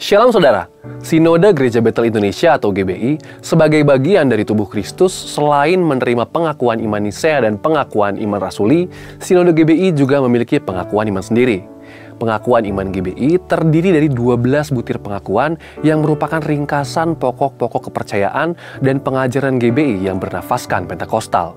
Shalom saudara, Sinode Gereja Betel Indonesia atau GBI sebagai bagian dari tubuh Kristus selain menerima pengakuan iman Nisea dan pengakuan iman Rasuli, Sinode GBI juga memiliki pengakuan iman sendiri. Pengakuan iman GBI terdiri dari 12 butir pengakuan yang merupakan ringkasan pokok-pokok kepercayaan dan pengajaran GBI yang bernafaskan Pentakosta.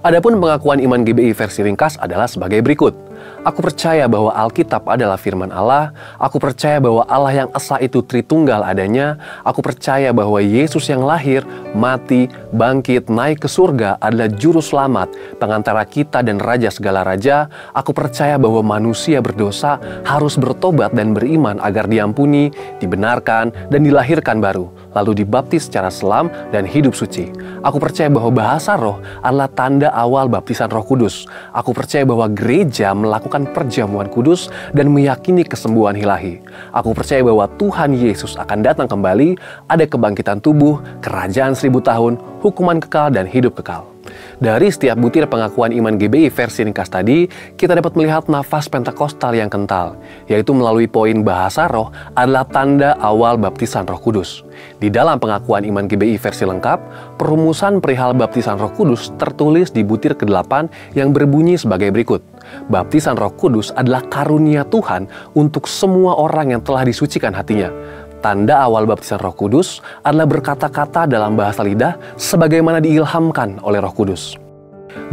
Adapun pengakuan iman GBI versi ringkas adalah sebagai berikut. Aku percaya bahwa Alkitab adalah firman Allah. Aku percaya bahwa Allah yang esa itu Tritunggal adanya. Aku percaya bahwa Yesus yang lahir, mati, bangkit, naik ke surga adalah juru selamat, pengantara kita dan raja segala raja. Aku percaya bahwa manusia berdosa harus bertobat dan beriman agar diampuni, dibenarkan, dan dilahirkan baru, lalu dibaptis secara selam dan hidup suci. Aku percaya bahwa bahasa roh adalah tanda awal baptisan Roh Kudus. Aku percaya bahwa gereja melakukan perjamuan kudus dan meyakini kesembuhan ilahi. Aku percaya bahwa Tuhan Yesus akan datang kembali, ada kebangkitan tubuh, kerajaan 1000 tahun, hukuman kekal, dan hidup kekal. Dari setiap butir pengakuan iman GBI versi ringkas tadi, kita dapat melihat nafas Pentakostal yang kental, yaitu melalui poin bahasa roh adalah tanda awal baptisan Roh Kudus. Di dalam pengakuan iman GBI versi lengkap, perumusan perihal baptisan Roh Kudus tertulis di butir ke-8 yang berbunyi sebagai berikut. Baptisan Roh Kudus adalah karunia Tuhan untuk semua orang yang telah disucikan hatinya. Tanda awal baptisan Roh Kudus adalah berkata-kata dalam bahasa lidah sebagaimana diilhamkan oleh Roh Kudus.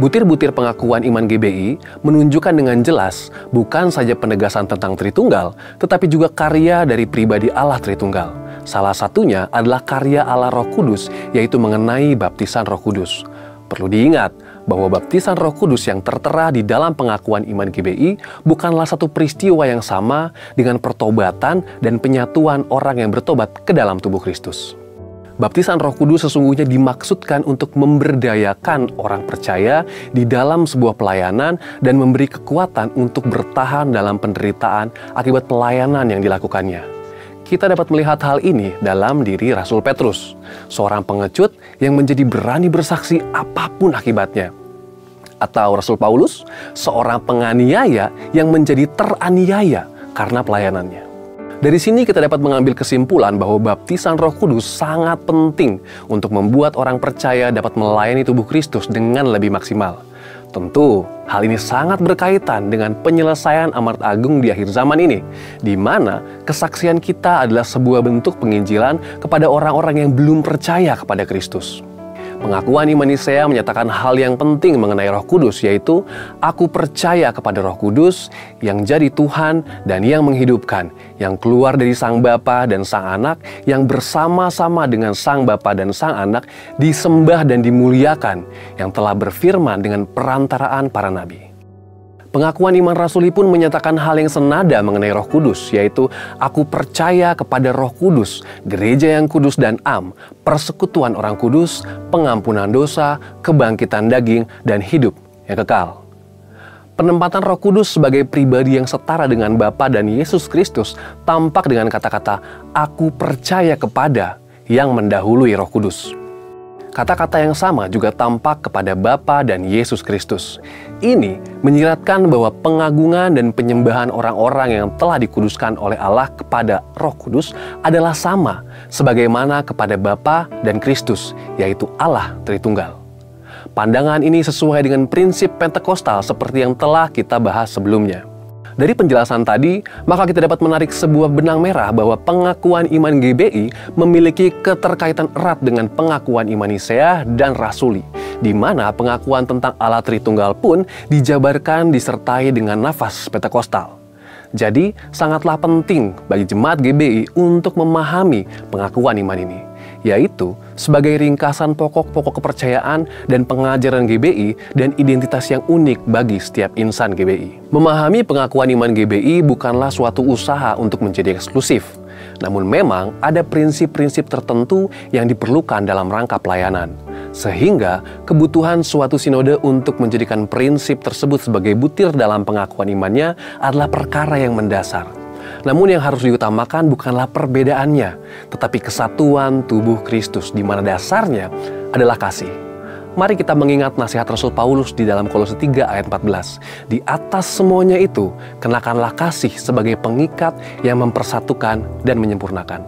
Butir-butir pengakuan iman GBI menunjukkan dengan jelas bukan saja penegasan tentang Tritunggal, tetapi juga karya dari pribadi Allah Tritunggal. Salah satunya adalah karya Allah Roh Kudus, yaitu mengenai baptisan Roh Kudus. Perlu diingat bahwa baptisan Roh Kudus yang tertera di dalam pengakuan iman GBI bukanlah satu peristiwa yang sama dengan pertobatan dan penyatuan orang yang bertobat ke dalam tubuh Kristus. Baptisan Roh Kudus sesungguhnya dimaksudkan untuk memberdayakan orang percaya di dalam sebuah pelayanan dan memberi kekuatan untuk bertahan dalam penderitaan akibat pelayanan yang dilakukannya. Kita dapat melihat hal ini dalam diri Rasul Petrus, seorang pengecut yang menjadi berani bersaksi apapun akibatnya. Atau Rasul Paulus, seorang penganiaya yang menjadi teraniaya karena pelayanannya. Dari sini kita dapat mengambil kesimpulan bahwa baptisan Roh Kudus sangat penting untuk membuat orang percaya dapat melayani tubuh Kristus dengan lebih maksimal. Tentu, hal ini sangat berkaitan dengan penyelesaian amanat agung di akhir zaman ini, di mana kesaksian kita adalah sebuah bentuk penginjilan kepada orang-orang yang belum percaya kepada Kristus. Pengakuan iman Nisea menyatakan hal yang penting mengenai Roh Kudus, yaitu aku percaya kepada Roh Kudus yang jadi Tuhan dan yang menghidupkan, yang keluar dari Sang Bapa dan Sang Anak, yang bersama-sama dengan Sang Bapa dan Sang Anak disembah dan dimuliakan, yang telah berfirman dengan perantaraan para nabi. Pengakuan iman Rasuli pun menyatakan hal yang senada mengenai Roh Kudus, yaitu aku percaya kepada Roh Kudus, gereja yang kudus dan am, persekutuan orang kudus, pengampunan dosa, kebangkitan daging, dan hidup yang kekal. Penempatan Roh Kudus sebagai pribadi yang setara dengan Bapa dan Yesus Kristus tampak dengan kata-kata aku percaya kepada yang mendahului Roh Kudus. Kata-kata yang sama juga tampak kepada Bapa dan Yesus Kristus. Ini menyiratkan bahwa pengagungan dan penyembahan orang-orang yang telah dikuduskan oleh Allah kepada Roh Kudus adalah sama sebagaimana kepada Bapa dan Kristus, yaitu Allah Tritunggal. Pandangan ini sesuai dengan prinsip Pentakostal seperti yang telah kita bahas sebelumnya. Dari penjelasan tadi, maka kita dapat menarik sebuah benang merah bahwa pengakuan iman GBI memiliki keterkaitan erat dengan pengakuan iman Nisea dan Rasuli, di mana pengakuan tentang Allah Tritunggal pun dijabarkan disertai dengan nafas Pentakostal. Jadi, sangatlah penting bagi jemaat GBI untuk memahami pengakuan iman ini, yaitu sebagai ringkasan pokok-pokok kepercayaan dan pengajaran GBI dan identitas yang unik bagi setiap insan GBI. Memahami pengakuan iman GBI bukanlah suatu usaha untuk menjadi eksklusif, namun memang ada prinsip-prinsip tertentu yang diperlukan dalam rangka pelayanan. Sehingga kebutuhan suatu sinode untuk menjadikan prinsip tersebut sebagai butir dalam pengakuan imannya adalah perkara yang mendasar. Namun yang harus diutamakan bukanlah perbedaannya, tetapi kesatuan tubuh Kristus di mana dasarnya adalah kasih. Mari kita mengingat nasihat Rasul Paulus di dalam Kolose 3 ayat 14. Di atas semuanya itu, kenakanlah kasih sebagai pengikat yang mempersatukan dan menyempurnakan.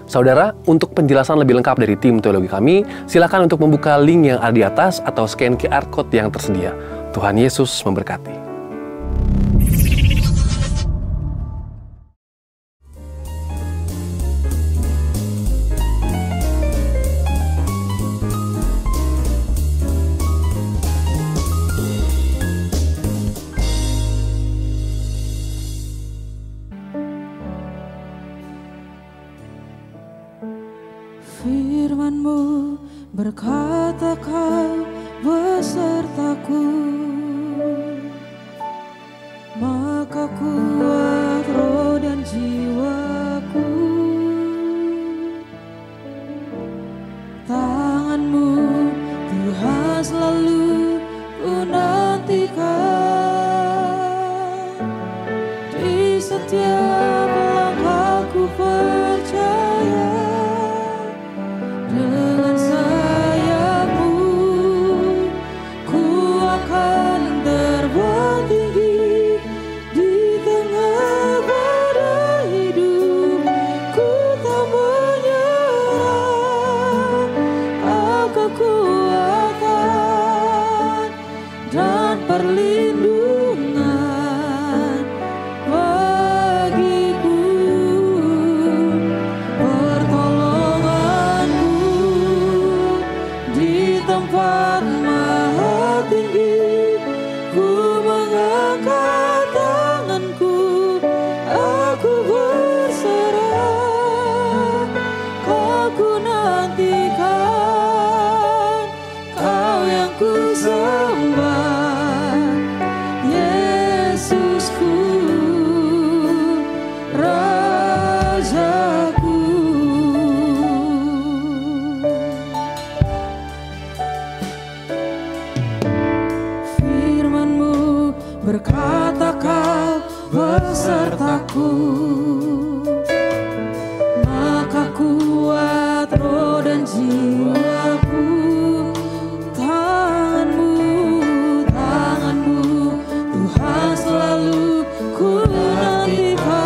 Saudara, untuk penjelasan lebih lengkap dari tim teologi kami, silakan untuk membuka link yang ada di atas atau scan QR Code yang tersedia. Tuhan Yesus memberkati. Firman-Mu berkata, Kau besertaku, maka kuat roh dan jiwaku. Tangan-Mu Tuhan selalu ku nantikan, di setiap langkahku percaya. Dengan sayap-Mu ku akan terbang tinggi di tengah badai hidup. Ku tak menyerah, Kau kekuatan dan perlindungan bagiku. Tempat maha tinggi, ku mengangkat tanganku, aku berserah. Kau ku nantikan, Kau yang ku sembah, Yesusku, Rajaku. Berkata, Kau besertaku, maka kuat roh dan jiwaku. Tangan-Mu Tuhan selalu ku nantikan,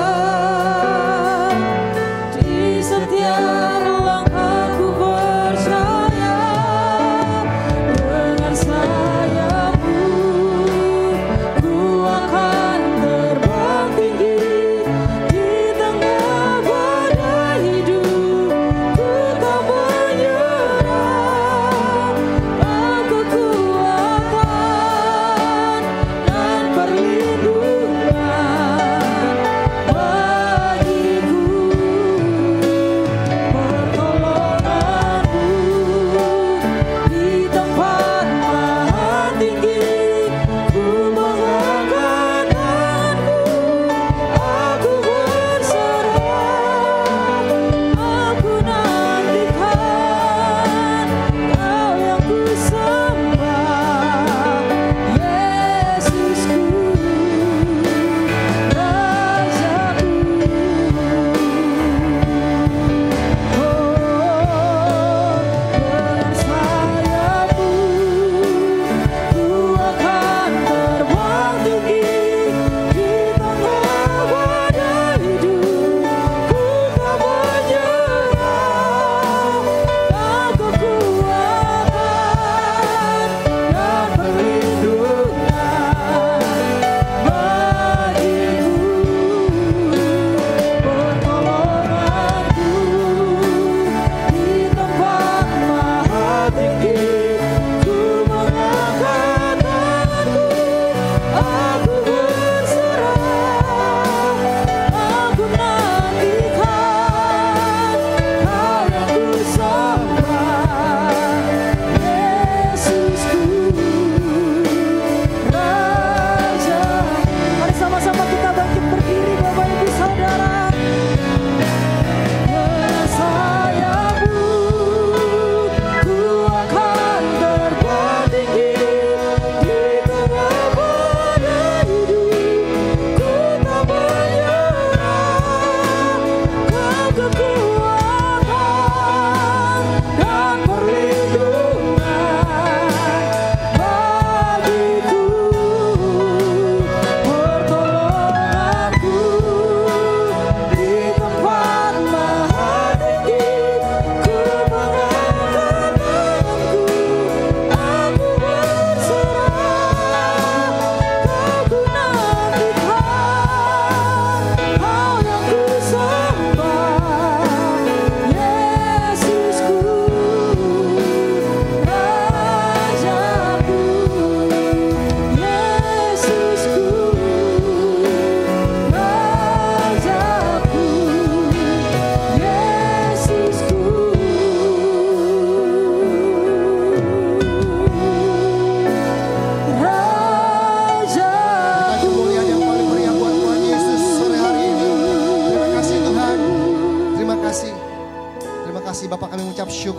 di setiap langkahku percaya. Dengan sayap-Mu akan terbang tinggi di tengah badai hidup. Ku tak menyerah,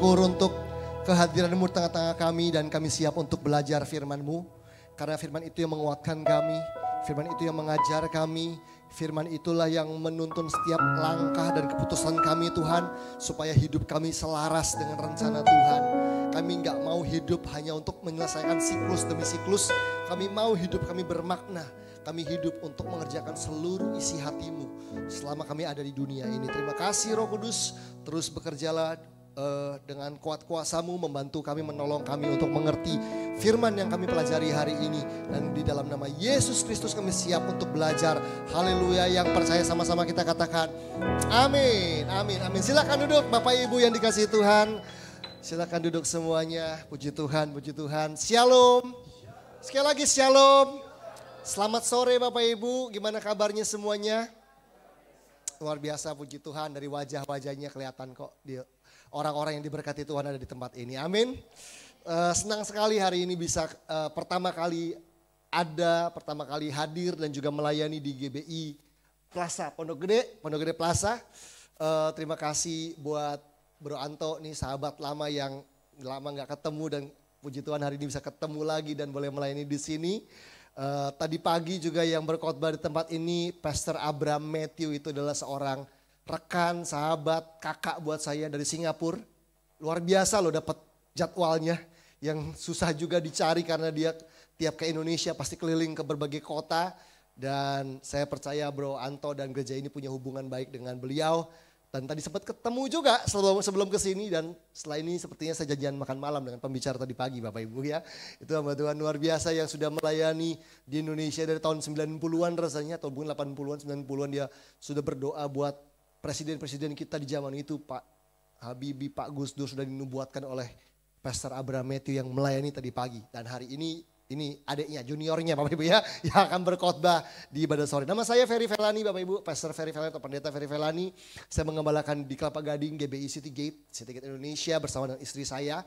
bersyukur untuk kehadiran-Mu di tengah-tengah kami dan kami siap untuk belajar firman-Mu. Karena firman itu yang menguatkan kami, firman itu yang mengajar kami, firman itulah yang menuntun setiap langkah dan keputusan kami Tuhan. Supaya hidup kami selaras dengan rencana Tuhan. Kami nggak mau hidup hanya untuk menyelesaikan siklus demi siklus. Kami mau hidup kami bermakna. Kami hidup untuk mengerjakan seluruh isi hati-Mu selama kami ada di dunia ini. Terima kasih Roh Kudus, terus bekerjalah dengan kuat kuasa-Mu, membantu kami, menolong kami untuk mengerti firman yang kami pelajari hari ini. Dan di dalam nama Yesus Kristus kami siap untuk belajar. Haleluya, yang percaya sama-sama kita katakan amin, amin, amin. Silakan duduk Bapak Ibu yang dikasihi Tuhan. Silakan duduk semuanya, puji Tuhan, puji Tuhan. Shalom, sekali lagi shalom. Selamat sore Bapak Ibu, gimana kabarnya semuanya? Luar biasa, puji Tuhan, dari wajah-wajahnya kelihatan kok orang-orang yang diberkati Tuhan ada di tempat ini, amin. Senang sekali hari ini bisa pertama kali hadir dan juga melayani di GBI Plaza Pondok Gede Plaza. Terima kasih buat Bro Anto nih, sahabat lama yang lama gak ketemu, dan puji Tuhan hari ini bisa ketemu lagi dan boleh melayani di sini. Tadi pagi juga yang berkhotbah di tempat ini, Pastor Abraham Matthew, itu adalah seorang rekan, sahabat, kakak buat saya dari Singapura. Luar biasa loh dapat jadwalnya yang susah juga dicari karena dia tiap ke Indonesia pasti keliling ke berbagai kota. Dan saya percaya Bro Anto dan gereja ini punya hubungan baik dengan beliau. Dan tadi sempat ketemu juga sebelum kesini, dan setelah ini sepertinya saya janjian makan malam dengan pembicara tadi pagi Bapak Ibu ya. Itu hamba Tuhan luar biasa yang sudah melayani di Indonesia dari tahun 90-an rasanya, atau mungkin 80-an, 90-an dia sudah berdoa buat presiden-presiden kita di zaman itu, Pak Habibie, Pak Gus Dur, sudah dinubuatkan oleh Pastor Abraham Matthew yang melayani tadi pagi. Dan hari ini adiknya, juniornya Bapak Ibu ya, yang akan berkhotbah di ibadah sore. Nama saya Ferry Felani Bapak Ibu, Pastor Ferry Felani atau Pendeta Ferry Felani. Saya mengembalakan di Kelapa Gading GBI City Gate Indonesia bersama dengan istri saya.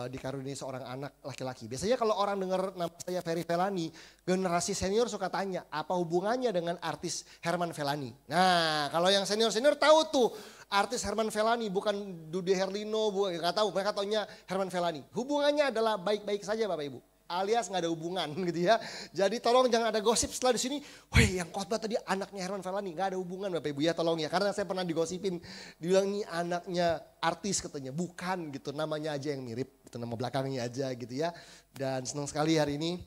Dikaruniai seorang anak laki-laki. Biasanya kalau orang dengar nama saya Ferry Felani, generasi senior suka tanya, apa hubungannya dengan artis Herman Felani? Nah, kalau yang senior-senior tahu tuh, artis Herman Felani bukan Dude Herlino, nggak tahu, mereka taunya Herman Felani. Hubungannya adalah baik-baik saja Bapak Ibu, alias nggak ada hubungan gitu ya. Jadi tolong jangan ada gosip setelah di sini, woi yang khotbah tadi anaknya Herman Felani, nggak ada hubungan Bapak Ibu ya, tolong ya. Karena saya pernah digosipin, dibilang ini anaknya artis katanya, bukan gitu, namanya aja yang mirip, itu nama belakangnya aja gitu ya. Dan senang sekali hari ini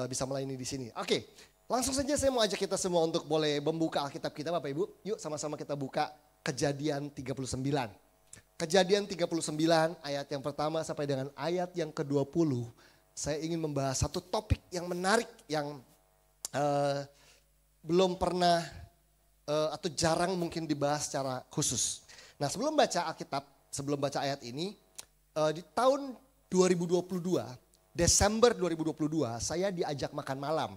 bisa melayani di sini. Oke, langsung saja saya mau ajak kita semua untuk boleh membuka Alkitab kita Bapak Ibu. Yuk sama-sama kita buka Kejadian 39. Kejadian 39 ayat yang pertama sampai dengan ayat yang ke-20. Saya ingin membahas satu topik yang menarik yang belum pernah atau jarang mungkin dibahas secara khusus. Nah sebelum baca Alkitab, sebelum baca ayat ini, di tahun 2022, Desember 2022, saya diajak makan malam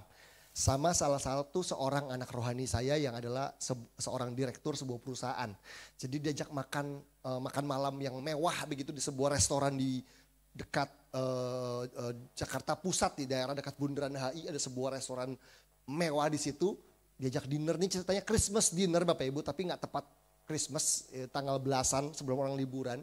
sama salah satu seorang anak rohani saya yang adalah seorang direktur sebuah perusahaan. Jadi diajak makan malam yang mewah begitu di sebuah restoran di dekat Jakarta Pusat, di daerah dekat Bundaran HI ada sebuah restoran mewah di situ. Diajak dinner, nih ceritanya Christmas dinner Bapak Ibu, tapi nggak tepat Christmas, tanggal belasan sebelum orang liburan.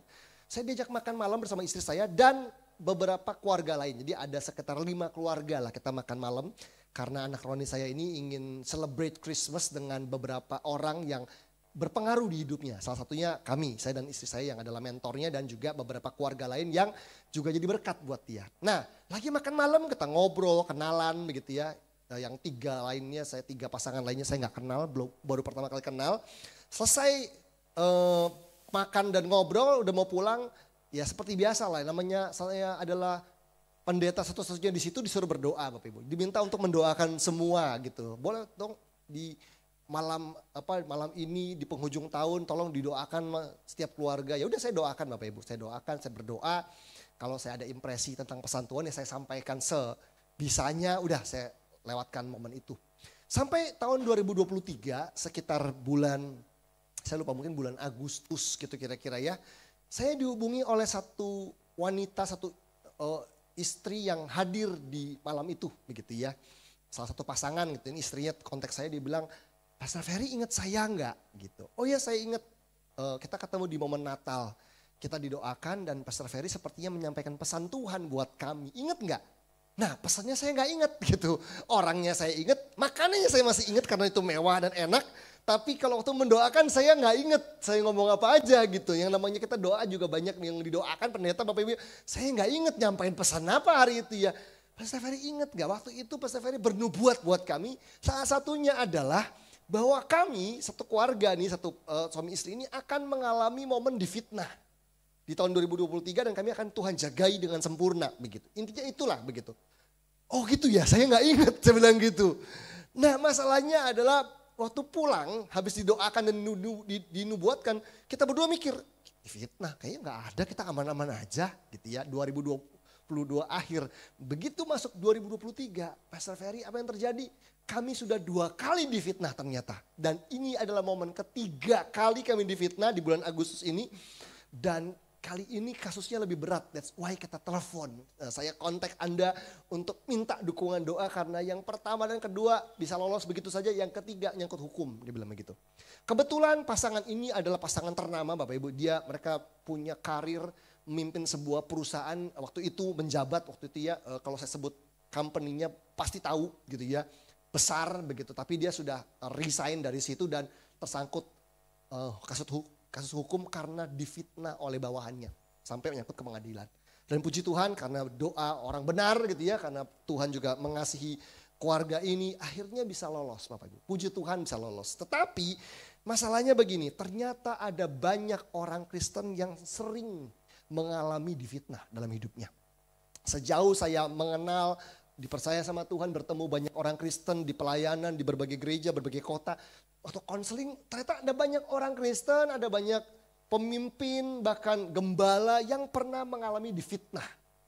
Saya diajak makan malam bersama istri saya dan beberapa keluarga lain. Jadi ada sekitar 5 keluarga lah kita makan malam. Karena anak rohani saya ini ingin celebrate Christmas dengan beberapa orang yang berpengaruh di hidupnya. Salah satunya kami, saya dan istri saya yang adalah mentornya, dan juga beberapa keluarga lain yang juga jadi berkat buat dia. Nah, lagi makan malam kita ngobrol, kenalan begitu ya. Yang 3 pasangan lainnya saya nggak kenal, baru pertama kali kenal. Selesai makan dan ngobrol, udah mau pulang, ya seperti biasa lah. Namanya saya adalah pendeta satu-satunya di situ, disuruh berdoa Bapak Ibu. Diminta untuk mendoakan semua gitu. Boleh dong di malam ini di penghujung tahun tolong didoakan setiap keluarga. Ya udah saya doakan Bapak Ibu, saya doakan, saya berdoa. Kalau saya ada impresi tentang pesan Tuhan ya saya sampaikan sebisanya, udah saya lewatkan momen itu. Sampai tahun 2023 sekitar bulan, saya lupa mungkin bulan Agustus gitu kira-kira ya. Saya dihubungi oleh satu wanita, satu istri yang hadir di malam itu begitu ya. Salah satu pasangan gitu, ini istrinya konteks saya, dia bilang, Pastor Ferry ingat saya enggak gitu. Oh ya saya ingat, kita ketemu di momen Natal. kita didoakan dan Pastor Ferry sepertinya menyampaikan pesan Tuhan buat kami. Ingat nggak? Nah pesannya saya nggak ingat gitu. Orangnya saya ingat, makanannya saya masih ingat karena itu mewah dan enak. Tapi kalau waktu mendoakan saya nggak ingat saya ngomong apa aja gitu. Yang namanya kita doa juga banyak yang didoakan pendeta Bapak Ibu. Saya nggak ingat nyampain pesan apa hari itu ya. Pastor Ferry ingat nggak waktu itu Pastor Ferry bernubuat buat kami. Salah satunya adalah bahwa kami satu keluarga nih, satu suami istri ini akan mengalami momen difitnah. Di tahun 2023 dan kami akan Tuhan jagai dengan sempurna begitu. Intinya itulah begitu. Oh gitu ya, saya nggak ingat saya bilang gitu. Nah masalahnya adalah waktu pulang habis didoakan dan dinubuatkan, kita berdua mikir, fitnah kayaknya nggak ada, kita aman-aman aja gitu ya. 2022 akhir, begitu masuk 2023, Pastor Ferry apa yang terjadi? Kami sudah 2 kali difitnah ternyata. Dan ini adalah momen ketiga kali kami difitnah di bulan Agustus ini. Dan kali ini kasusnya lebih berat, that's why kita telepon. Saya kontak Anda untuk minta dukungan doa karena yang pertama dan kedua bisa lolos begitu saja, yang ketiga nyangkut hukum, dia bilang begitu. Kebetulan pasangan ini adalah pasangan ternama Bapak Ibu, mereka punya karir memimpin sebuah perusahaan waktu itu menjabat waktu itu ya, kalau saya sebut company-nya pasti tahu gitu ya, besar begitu, tapi dia sudah resign dari situ dan tersangkut kasus hukum karena difitnah oleh bawahannya sampai menyangkut ke pengadilan. Dan puji Tuhan karena doa orang benar gitu ya, karena Tuhan juga mengasihi keluarga ini akhirnya bisa lolos Bapak Ibu. Puji Tuhan bisa lolos. Tetapi masalahnya begini, ternyata ada banyak orang Kristen yang sering mengalami difitnah dalam hidupnya. Sejauh saya mengenal, dipercaya sama Tuhan, bertemu banyak orang Kristen di pelayanan, di berbagai gereja, berbagai kota. Waktu konseling ternyata ada banyak orang Kristen, ada banyak pemimpin, bahkan gembala yang pernah mengalami difitnah.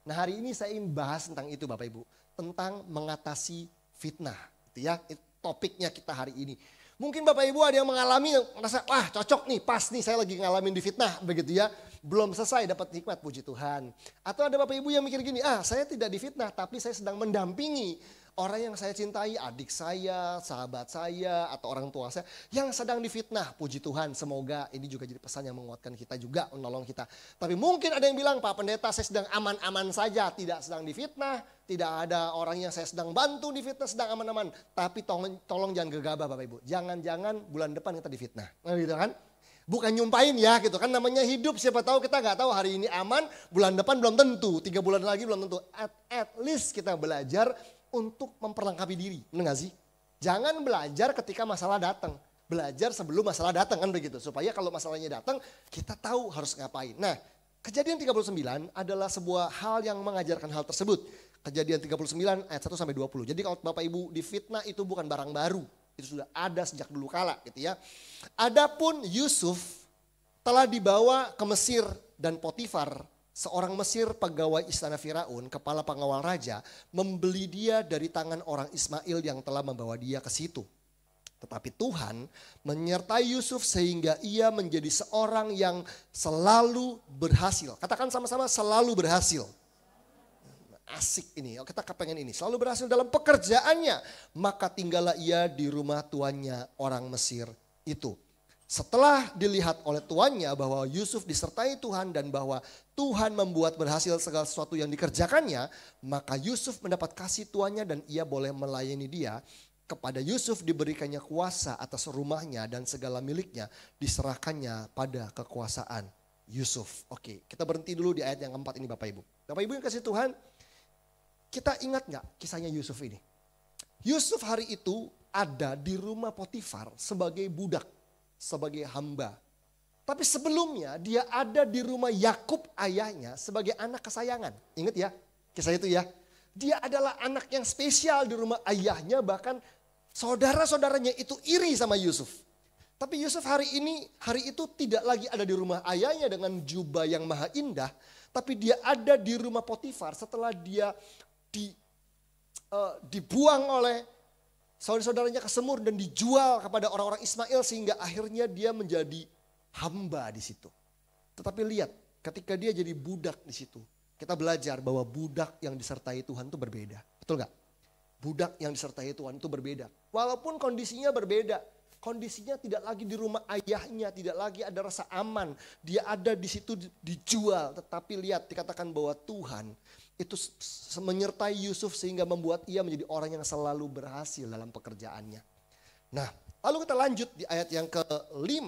Nah hari ini saya ingin bahas tentang itu Bapak Ibu. Tentang mengatasi fitnah. Itu ya, itu topiknya kita hari ini. Mungkin Bapak Ibu ada yang mengalami, merasa wah cocok nih, pas nih saya lagi ngalamin difitnah begitu ya. Belum selesai dapat hikmat, puji Tuhan. Atau ada Bapak Ibu yang mikir gini, saya tidak difitnah tapi saya sedang mendampingi orang yang saya cintai, adik saya, sahabat saya, atau orang tua saya yang sedang difitnah. Puji Tuhan, semoga ini juga jadi pesan yang menguatkan kita juga, menolong kita. Tapi mungkin ada yang bilang, Pak Pendeta saya sedang aman-aman saja, tidak sedang difitnah, tidak ada orang yang saya sedang bantu difitnah, sedang aman-aman. Tapi tolong jangan gegabah Bapak Ibu, jangan-jangan bulan depan kita difitnah. Nah, gitu kan? Bukan nyumpain ya gitu kan, namanya hidup, siapa tahu kita nggak tahu hari ini aman, bulan depan belum tentu, 3 bulan lagi belum tentu. At least kita belajar untuk memperlengkapi diri, benar gak sih? Jangan belajar ketika masalah datang, belajar sebelum masalah datang kan begitu. Supaya kalau masalahnya datang kita tahu harus ngapain. Nah Kejadian 39 adalah sebuah hal yang mengajarkan hal tersebut. Kejadian 39 ayat 1 sampai 20. Jadi kalau Bapak Ibu difitnah itu bukan barang baru. Itu sudah ada sejak dulu kala gitu ya. Adapun Yusuf telah dibawa ke Mesir dan Potifar, seorang Mesir pegawai istana Firaun, kepala pengawal raja, membeli dia dari tangan orang Ismail yang telah membawa dia ke situ. Tetapi Tuhan menyertai Yusuf sehingga ia menjadi seorang yang selalu berhasil. Katakan sama-sama, selalu berhasil. Asik ini, kita kepengen ini. Selalu berhasil dalam pekerjaannya. Maka tinggallah ia di rumah tuannya orang Mesir itu. Setelah dilihat oleh tuannya bahwa Yusuf disertai Tuhan dan bahwa Tuhan membuat berhasil segala sesuatu yang dikerjakannya, maka Yusuf mendapat kasih tuannya dan ia boleh melayani dia. Kepada Yusuf diberikannya kuasa atas rumahnya dan segala miliknya diserahkannya pada kekuasaan Yusuf. Oke, kita berhenti dulu di ayat yang keempat ini Bapak Ibu. Bapak Ibu yang kasih Tuhan, kita ingat gak kisahnya Yusuf ini? Yusuf hari itu ada di rumah Potifar sebagai budak, sebagai hamba. Tapi sebelumnya dia ada di rumah Yakub ayahnya sebagai anak kesayangan. Ingat ya kisah itu ya. Dia adalah anak yang spesial di rumah ayahnya, bahkan saudara-saudaranya itu iri sama Yusuf. Tapi Yusuf hari itu tidak lagi ada di rumah ayahnya dengan jubah yang maha indah. Tapi dia ada di rumah Potifar setelah dia dibuang oleh saudara-saudaranya ke Semur dan dijual kepada orang-orang Ismail sehingga akhirnya dia menjadi hamba di situ. Tetapi lihat ketika dia jadi budak di situ, kita belajar bahwa budak yang disertai Tuhan itu berbeda. Betul gak? Budak yang disertai Tuhan itu berbeda. Walaupun kondisinya berbeda. Kondisinya tidak lagi di rumah ayahnya, tidak lagi ada rasa aman. Dia ada di situ dijual, tetapi lihat dikatakan bahwa Tuhan itu menyertai Yusuf sehingga membuat ia menjadi orang yang selalu berhasil dalam pekerjaannya. Nah, lalu kita lanjut di ayat yang ke-5.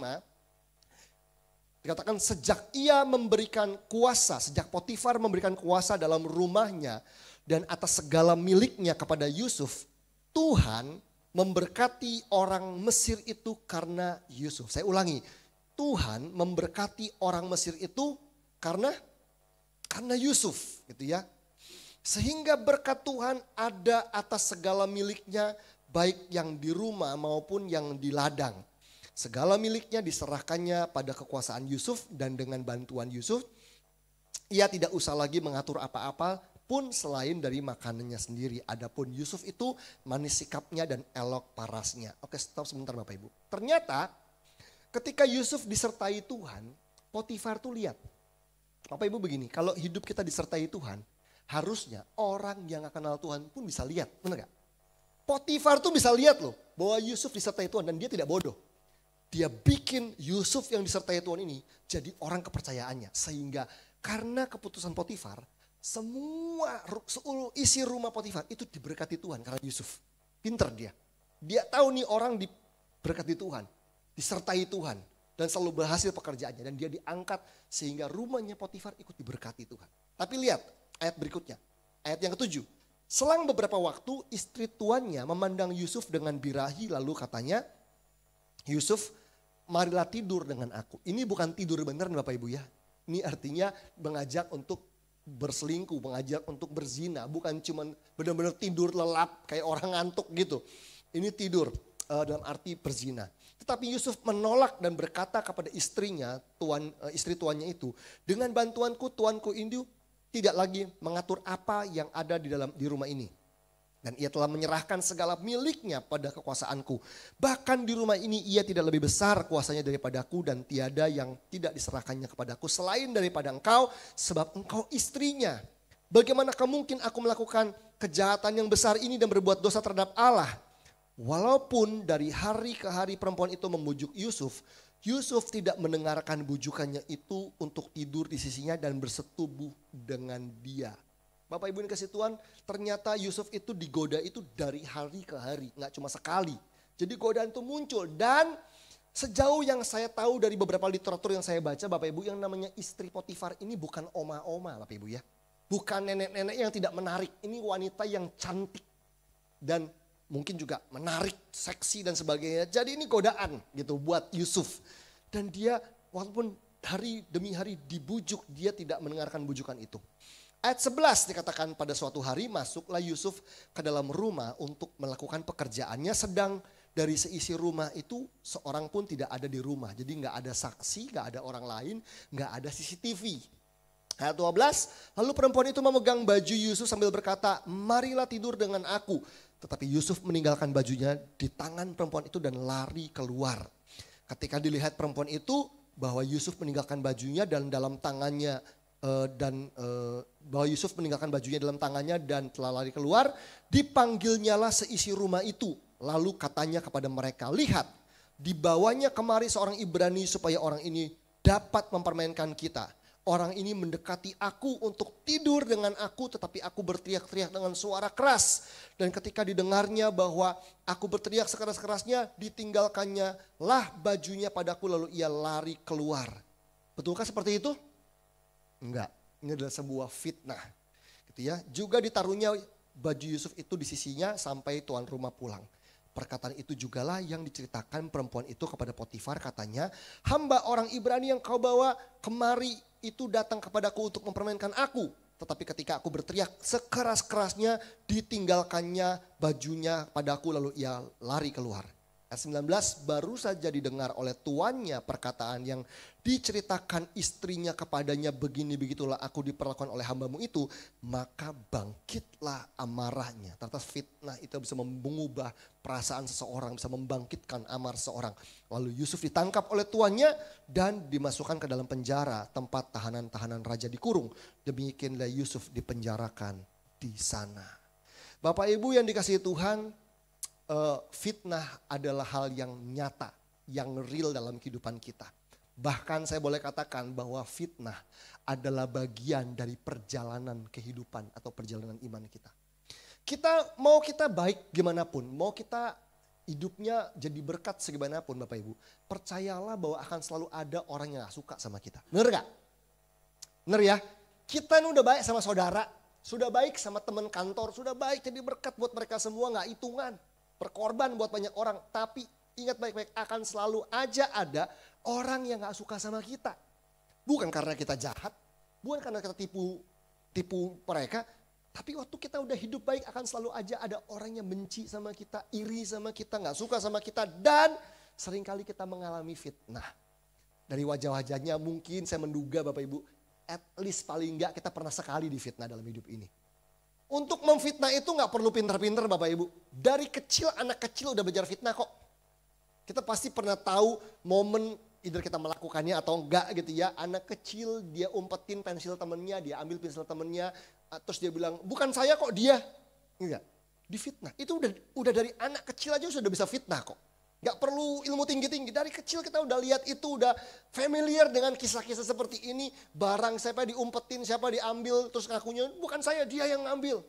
Dikatakan sejak ia memberikan kuasa, sejak Potifar memberikan kuasa dalam rumahnya dan atas segala miliknya kepada Yusuf, Tuhan memberkati orang Mesir itu karena Yusuf. Saya ulangi, Tuhan memberkati orang Mesir itu karena Yusuf, gitu ya. Sehingga berkat Tuhan ada atas segala miliknya, baik yang di rumah maupun yang di ladang. Segala miliknya diserahkannya pada kekuasaan Yusuf dan dengan bantuan Yusuf, ia tidak usah lagi mengatur apa-apa pun selain dari makanannya sendiri. Adapun Yusuf itu manis sikapnya dan elok parasnya. Oke, stop sebentar Bapak Ibu. Ternyata ketika Yusuf disertai Tuhan, Potifar tuh lihat. Bapak Ibu begini, kalau hidup kita disertai Tuhan, harusnya orang yang gak kenal Tuhan pun bisa lihat, benar gak? Potifar tuh bisa lihat loh bahwa Yusuf disertai Tuhan dan dia tidak bodoh. Dia bikin Yusuf yang disertai Tuhan ini jadi orang kepercayaannya. Sehingga karena keputusan Potifar, semua seluruh isi rumah Potifar itu diberkati Tuhan karena Yusuf. Pinter dia. Dia tahu nih orang diberkati Tuhan, disertai Tuhan. Dan selalu berhasil pekerjaannya. Dan dia diangkat sehingga rumahnya Potifar ikut diberkati Tuhan. Tapi lihat ayat berikutnya. Ayat yang ke-7. Selang beberapa waktu istri tuannya memandang Yusuf dengan birahi lalu katanya, Yusuf, marilah tidur dengan aku. Ini bukan tidur beneran Bapak Ibu ya. Ini artinya mengajak untuk berselingkuh, mengajak untuk berzina. Bukan cuma benar-benar tidur lelap kayak orang ngantuk gitu. Ini tidur dalam arti berzina. Tetapi Yusuf menolak dan berkata kepada istrinya, istri tuannya itu, dengan bantuanku tuanku ini tidak lagi mengatur apa yang ada di rumah ini. Dan ia telah menyerahkan segala miliknya pada kekuasaanku. Bahkan di rumah ini ia tidak lebih besar kuasanya daripadaku dan tiada yang tidak diserahkannya kepadaku selain daripada engkau sebab engkau istrinya. Bagaimanakah mungkin aku melakukan kejahatan yang besar ini dan berbuat dosa terhadap Allah? Walaupun dari hari ke hari perempuan itu membujuk Yusuf, Yusuf tidak mendengarkan bujukannya itu untuk tidur di sisinya dan bersetubuh dengan dia. Bapak Ibu yang kasih Tuhan, ternyata Yusuf itu digoda itu dari hari ke hari, nggak cuma sekali. Jadi godaan itu muncul dan sejauh yang saya tahu dari beberapa literatur yang saya baca, Bapak Ibu, yang namanya istri Potifar ini bukan oma-oma Bapak Ibu ya. Bukan nenek-nenek yang tidak menarik, ini wanita yang cantik dan mungkin juga menarik, seksi dan sebagainya. Jadi ini godaan gitu buat Yusuf. Dan dia walaupun hari demi hari dibujuk, dia tidak mendengarkan bujukan itu. Ayat 11 dikatakan pada suatu hari masuklah Yusuf ke dalam rumah untuk melakukan pekerjaannya. Sedang dari seisi rumah itu seorang pun tidak ada di rumah. Jadi gak ada saksi, gak ada orang lain, gak ada CCTV. Ayat 12, lalu perempuan itu memegang baju Yusuf sambil berkata, marilah tidur dengan aku. Tetapi Yusuf meninggalkan bajunya di tangan perempuan itu dan lari keluar. Ketika dilihat perempuan itu bahwa Yusuf meninggalkan bajunya dan dalam tangannya bahwa Yusuf meninggalkan bajunya dalam tangannya dan telah lari keluar, dipanggilnyalah seisi rumah itu. Lalu katanya kepada mereka, lihat, dibawanya kemari seorang Ibrani supaya orang ini dapat mempermainkan kita. Orang ini mendekati aku untuk tidur dengan aku, tetapi aku berteriak-teriak dengan suara keras. Dan ketika didengarnya bahwa aku berteriak sekeras-kerasnya, ditinggalkannya lah bajunya padaku lalu ia lari keluar. Betulkah seperti itu? Enggak, ini adalah sebuah fitnah. Gitu ya. Juga ditaruhnya baju Yusuf itu di sisinya sampai tuan rumah pulang. Perkataan itu jugalah yang diceritakan perempuan itu kepada Potifar, katanya, hamba orang Ibrani yang kau bawa kemari itu datang kepadaku untuk mempermainkan aku. Tetapi ketika aku berteriak sekeras-kerasnya, ditinggalkannya bajunya padaku lalu ia lari keluar. Ayat 19, baru saja didengar oleh tuannya perkataan yang diceritakan istrinya kepadanya, begini begitulah aku diperlakukan oleh hambamu itu, maka bangkitlah amarahnya. Ternyata fitnah itu bisa mengubah perasaan seseorang, bisa membangkitkan amarah seseorang. Lalu Yusuf ditangkap oleh tuannya dan dimasukkan ke dalam penjara, tempat tahanan-tahanan raja dikurung. Demikianlah Yusuf dipenjarakan di sana. Bapak Ibu yang dikasihi Tuhan, fitnah adalah hal yang nyata, yang real dalam kehidupan kita. Bahkan saya boleh katakan bahwa fitnah adalah bagian dari perjalanan kehidupan atau perjalanan iman kita. Kita baik gimana pun, mau kita hidupnya jadi berkat segimanapun Bapak Ibu, percayalah bahwa akan selalu ada orang yang gak suka sama kita. Bener gak? Bener ya? Kita ini udah baik sama saudara, sudah baik sama teman kantor, sudah baik jadi berkat buat mereka semua, gak hitungan. Berkorban buat banyak orang, tapi ingat baik-baik akan selalu aja ada orang yang gak suka sama kita. Bukan karena kita jahat, bukan karena kita tipu mereka, tapi waktu kita udah hidup baik akan selalu aja ada orang yang benci sama kita, iri sama kita, gak suka sama kita. Dan seringkali kita mengalami fitnah. Dari wajah-wajahnya mungkin saya menduga Bapak Ibu, at least paling enggak kita pernah sekali difitnah dalam hidup ini. Untuk memfitnah itu gak perlu pinter-pinter Bapak Ibu. Dari kecil, anak kecil udah belajar fitnah kok. Kita pasti pernah tahu momen either kita melakukannya atau enggak gitu ya. Anak kecil dia umpetin pensil temennya, dia ambil pensil temennya. Terus dia bilang, bukan saya kok dia. Enggak, difitnah. Itu udah dari anak kecil aja sudah bisa fitnah kok. Enggak perlu ilmu tinggi-tinggi. Dari kecil kita udah lihat itu, udah familiar dengan kisah-kisah seperti ini. Barang siapa diumpetin, siapa diambil, terus ngakunya, bukan saya, dia yang ngambil.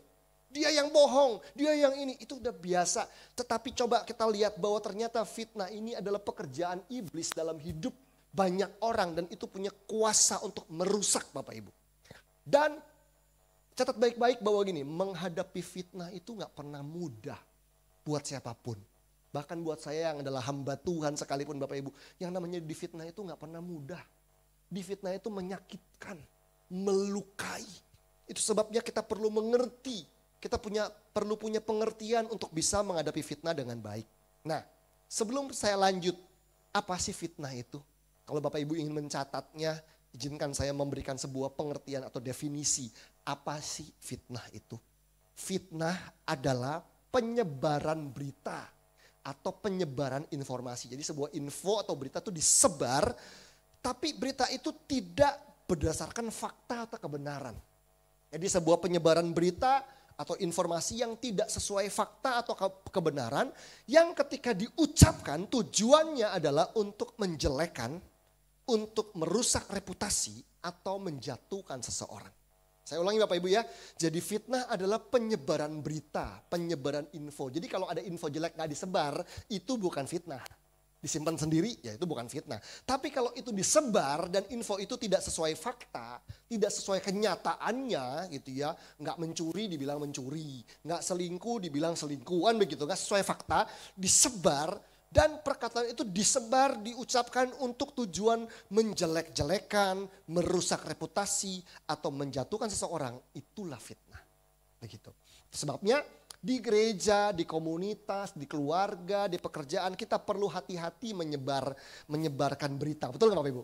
Dia yang bohong, dia yang ini. Itu udah biasa. Tetapi coba kita lihat bahwa ternyata fitnah ini adalah pekerjaan iblis dalam hidup banyak orang. Dan itu punya kuasa untuk merusak Bapak Ibu. Dan catat baik-baik bahwa gini, menghadapi fitnah itu gak pernah mudah buat siapapun. Bahkan buat saya yang adalah hamba Tuhan sekalipun Bapak Ibu. Yang namanya difitnah itu gak pernah mudah. Difitnah itu menyakitkan, melukai. Itu sebabnya kita perlu mengerti. Kita perlu punya pengertian untuk bisa menghadapi fitnah dengan baik. Nah, sebelum saya lanjut, apa sih fitnah itu? Kalau Bapak Ibu ingin mencatatnya, izinkan saya memberikan sebuah pengertian atau definisi. Apa sih fitnah itu? Fitnah adalah penyebaran berita atau penyebaran informasi. Jadi sebuah info atau berita itu disebar, tapi berita itu tidak berdasarkan fakta atau kebenaran. Jadi sebuah penyebaran berita atau informasi yang tidak sesuai fakta atau kebenaran, yang ketika diucapkan tujuannya adalah untuk menjelekkan, untuk merusak reputasi atau menjatuhkan seseorang. Saya ulangi Bapak Ibu ya, jadi fitnah adalah penyebaran berita, penyebaran info. Jadi kalau ada info jelek gak disebar, itu bukan fitnah. Disimpan sendiri, ya itu bukan fitnah. Tapi kalau itu disebar dan info itu tidak sesuai fakta, tidak sesuai kenyataannya gitu ya. Nggak mencuri dibilang mencuri, nggak selingkuh dibilang selingkuhan begitu, nggak sesuai fakta, disebar. Dan perkataan itu disebar, diucapkan untuk tujuan menjelek-jelekan, merusak reputasi, atau menjatuhkan seseorang. Itulah fitnah. Begitu. Sebabnya di gereja, di komunitas, di keluarga, di pekerjaan kita perlu hati-hati menyebarkan berita. Betul nggak Bapak Ibu?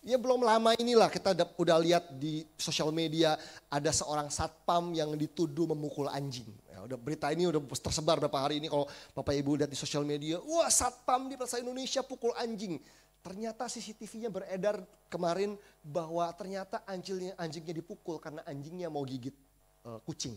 Ya belum lama inilah kita udah lihat di sosial media ada seorang satpam yang dituduh memukul anjing. Ya, berita ini udah tersebar beberapa hari ini kalau Bapak Ibu lihat di sosial media. Wah, satpam di Plaza Indonesia pukul anjing. Ternyata CCTV-nya beredar kemarin bahwa ternyata anjingnya dipukul karena anjingnya mau gigit kucing.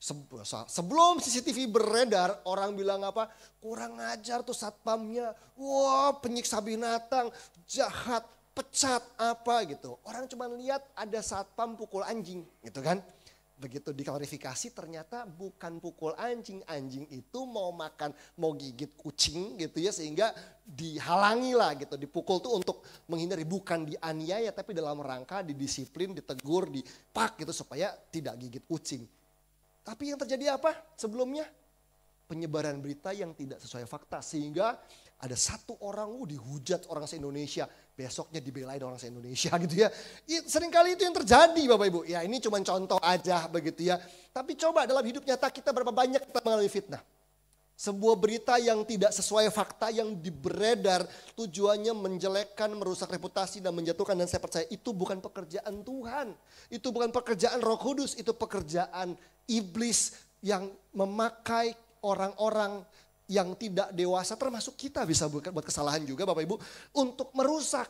Sebelum CCTV beredar, orang bilang apa? Kurang ajar tuh satpamnya. Wah, penyiksa binatang, jahat, pecat apa gitu. Orang cuma lihat ada satpam pukul anjing gitu kan. Begitu diklarifikasi ternyata bukan pukul anjing. Anjing itu mau makan, mau gigit kucing gitu ya. Sehingga dihalangi lah gitu. Dipukul tuh untuk menghindari, bukan dianiaya tapi dalam rangka didisiplin, ditegur, dipak gitu supaya tidak gigit kucing. Tapi yang terjadi apa sebelumnya? Penyebaran berita yang tidak sesuai fakta. Sehingga ada satu orang dihujat orang se-Indonesia. Besoknya dibelain orang se-Indonesia gitu ya. Seringkali itu yang terjadi Bapak Ibu. Ya ini cuma contoh aja begitu ya. Tapi coba dalam hidup nyata kita berapa banyak kita mengalami fitnah. Sebuah berita yang tidak sesuai fakta yang beredar tujuannya menjelekkan, merusak reputasi dan menjatuhkan. Dan saya percaya itu bukan pekerjaan Tuhan. Itu bukan pekerjaan Roh Kudus, itu pekerjaan iblis yang memakai orang-orang yang tidak dewasa termasuk kita bisa buat kesalahan juga Bapak Ibu untuk merusak.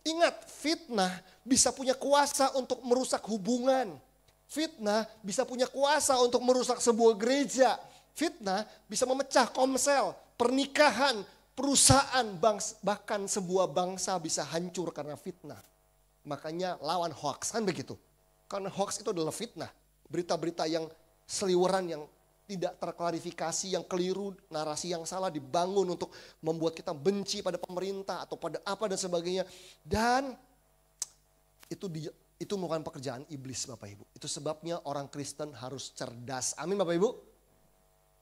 Ingat, fitnah bisa punya kuasa untuk merusak hubungan. Fitnah bisa punya kuasa untuk merusak sebuah gereja. Fitnah bisa memecah komsel, pernikahan, perusahaan, bahkan sebuah bangsa bisa hancur karena fitnah. Makanya lawan hoax, kan begitu. Karena hoax itu adalah fitnah. Berita-berita yang seliweran, yang tidak terklarifikasi, yang keliru, narasi yang salah dibangun untuk membuat kita benci pada pemerintah atau pada apa dan sebagainya. Dan itu bukan pekerjaan iblis Bapak Ibu. Itu sebabnya orang Kristen harus cerdas. Amin Bapak Ibu.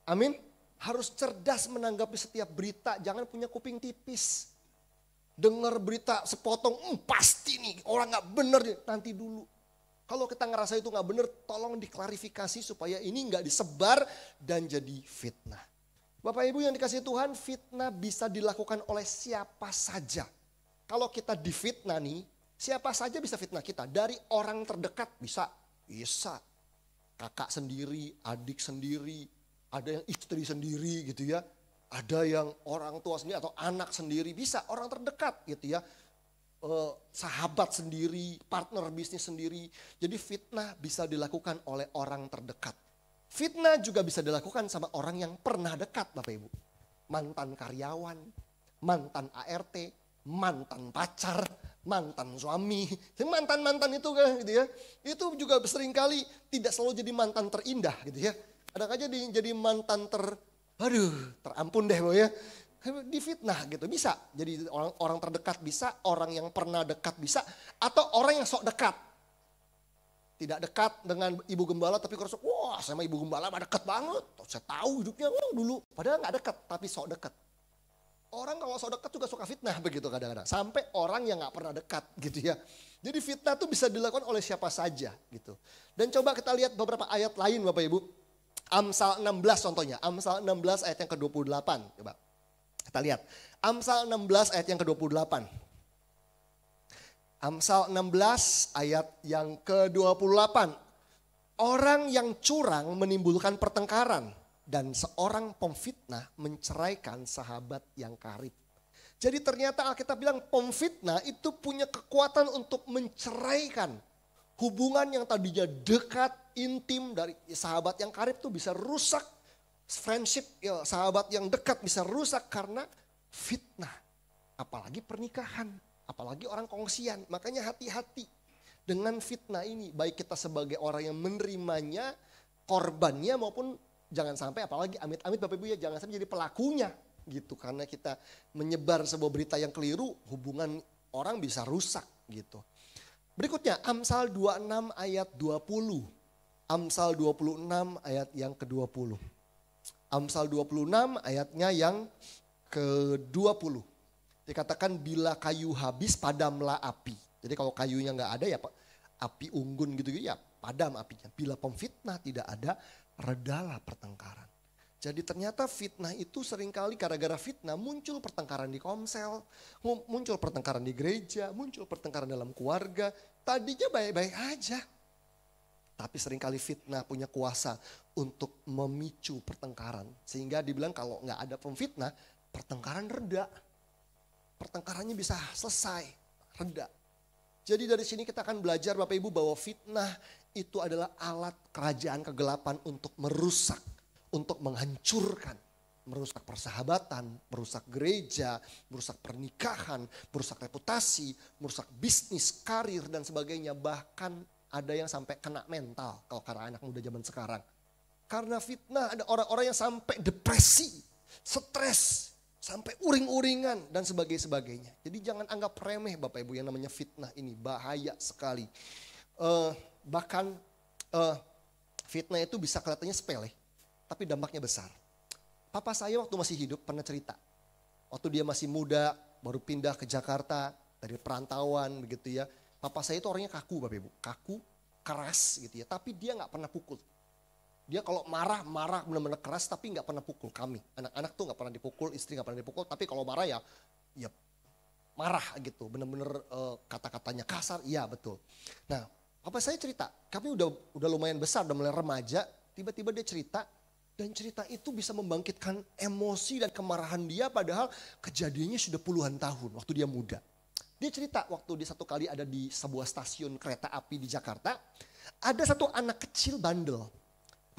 Amin. Harus cerdas menanggapi setiap berita. Jangan punya kuping tipis. Dengar berita sepotong, pasti nih orang gak bener. Nanti dulu. Kalau kita ngerasa itu gak bener, tolong diklarifikasi supaya ini gak disebar dan jadi fitnah. Bapak Ibu yang dikasihi Tuhan, fitnah bisa dilakukan oleh siapa saja. Kalau kita difitnah nih, siapa saja bisa fitnah kita. Dari orang terdekat bisa. Kakak sendiri, adik sendiri, ada yang istri sendiri gitu ya. Ada yang orang tua sendiri atau anak sendiri, bisa orang terdekat gitu ya. Sahabat sendiri, partner bisnis sendiri. Jadi fitnah bisa dilakukan oleh orang terdekat. Fitnah juga bisa dilakukan sama orang yang pernah dekat Bapak Ibu. Mantan karyawan, mantan ART, mantan pacar, mantan suami. Mantan-mantan itu kan gitu ya. Itu juga seringkali tidak selalu jadi mantan terindah gitu ya. Kadang-kadang jadi mantan terampun deh Boy ya. Difitnah gitu bisa. Jadi orang terdekat bisa, orang yang pernah dekat bisa, atau orang yang sok dekat. Tidak dekat dengan ibu gembala tapi kalau wah sama ibu gembala mah dekat banget. Saya tahu hidupnya dulu. Padahal gak dekat tapi sok dekat. Orang kalau sok dekat juga suka fitnah begitu kadang-kadang. Sampai orang yang gak pernah dekat gitu ya. Jadi fitnah itu bisa dilakukan oleh siapa saja gitu. Dan coba kita lihat beberapa ayat lain Bapak Ibu. Amsal 16 contohnya, Amsal 16 ayat yang ke-28. Coba kita lihat, Amsal 16 ayat yang ke-28. Amsal 16 ayat yang ke-28. Orang yang curang menimbulkan pertengkaran dan seorang pemfitnah menceraikan sahabat yang karib. Jadi ternyata Alkitab bilang pemfitnah itu punya kekuatan untuk menceraikan. Hubungan yang tadinya dekat, intim dari sahabat yang karib tuh bisa rusak. Friendship ya, sahabat yang dekat bisa rusak karena fitnah. Apalagi pernikahan, apalagi orang kongsian. Makanya hati-hati dengan fitnah ini. Baik kita sebagai orang yang menerimanya, korbannya maupun jangan sampai apalagi amit-amit Bapak Ibu ya jangan sampai jadi pelakunya. Gitu karena kita menyebar sebuah berita yang keliru, hubungan orang bisa rusak gitu. Berikutnya Amsal 26 ayat 20. Amsal 26 ayat yang ke-20. Amsal 26 ayatnya yang ke-20. Dikatakan bila kayu habis padamlah api. Jadi kalau kayunya nggak ada ya api unggun gitu ya padam apinya. Bila pemfitnah tidak ada redalah pertengkaran. Jadi ternyata fitnah itu seringkali gara-gara fitnah muncul pertengkaran di komsel, muncul pertengkaran di gereja, muncul pertengkaran dalam keluarga. Tadinya baik-baik aja. Tapi seringkali fitnah punya kuasa untuk memicu pertengkaran. Sehingga dibilang kalau nggak ada pemfitnah, pertengkaran reda. Pertengkarannya bisa selesai, reda. Jadi dari sini kita akan belajar Bapak Ibu bahwa fitnah itu adalah alat kerajaan kegelapan untuk merusak. Untuk menghancurkan, merusak persahabatan, merusak gereja, merusak pernikahan, merusak reputasi, merusak bisnis, karir dan sebagainya. Bahkan ada yang sampai kena mental kalau karena anak muda zaman sekarang. Karena fitnah ada orang-orang yang sampai depresi, stres, sampai uring-uringan dan sebagainya. Jadi jangan anggap remeh Bapak Ibu yang namanya fitnah ini, bahaya sekali. Bahkan fitnah itu bisa kelihatannya sepele. Tapi dampaknya besar. Papa saya waktu masih hidup pernah cerita. Waktu dia masih muda, baru pindah ke Jakarta dari perantauan begitu ya. Papa saya itu orangnya kaku Bapak Ibu. Kaku, keras gitu ya. Tapi dia gak pernah pukul. Dia kalau marah benar-benar keras tapi gak pernah pukul kami. Anak-anak tuh gak pernah dipukul, istri gak pernah dipukul. Tapi kalau marah ya marah gitu. Benar-benar kata-katanya kasar, iya betul. Nah papa saya cerita, kami udah lumayan besar, udah mulai remaja. Tiba-tiba dia cerita. Dan cerita itu bisa membangkitkan emosi dan kemarahan dia padahal kejadiannya sudah puluhan tahun waktu dia muda. Dia cerita waktu dia satu kali ada di sebuah stasiun kereta api di Jakarta. Ada satu anak kecil bandel.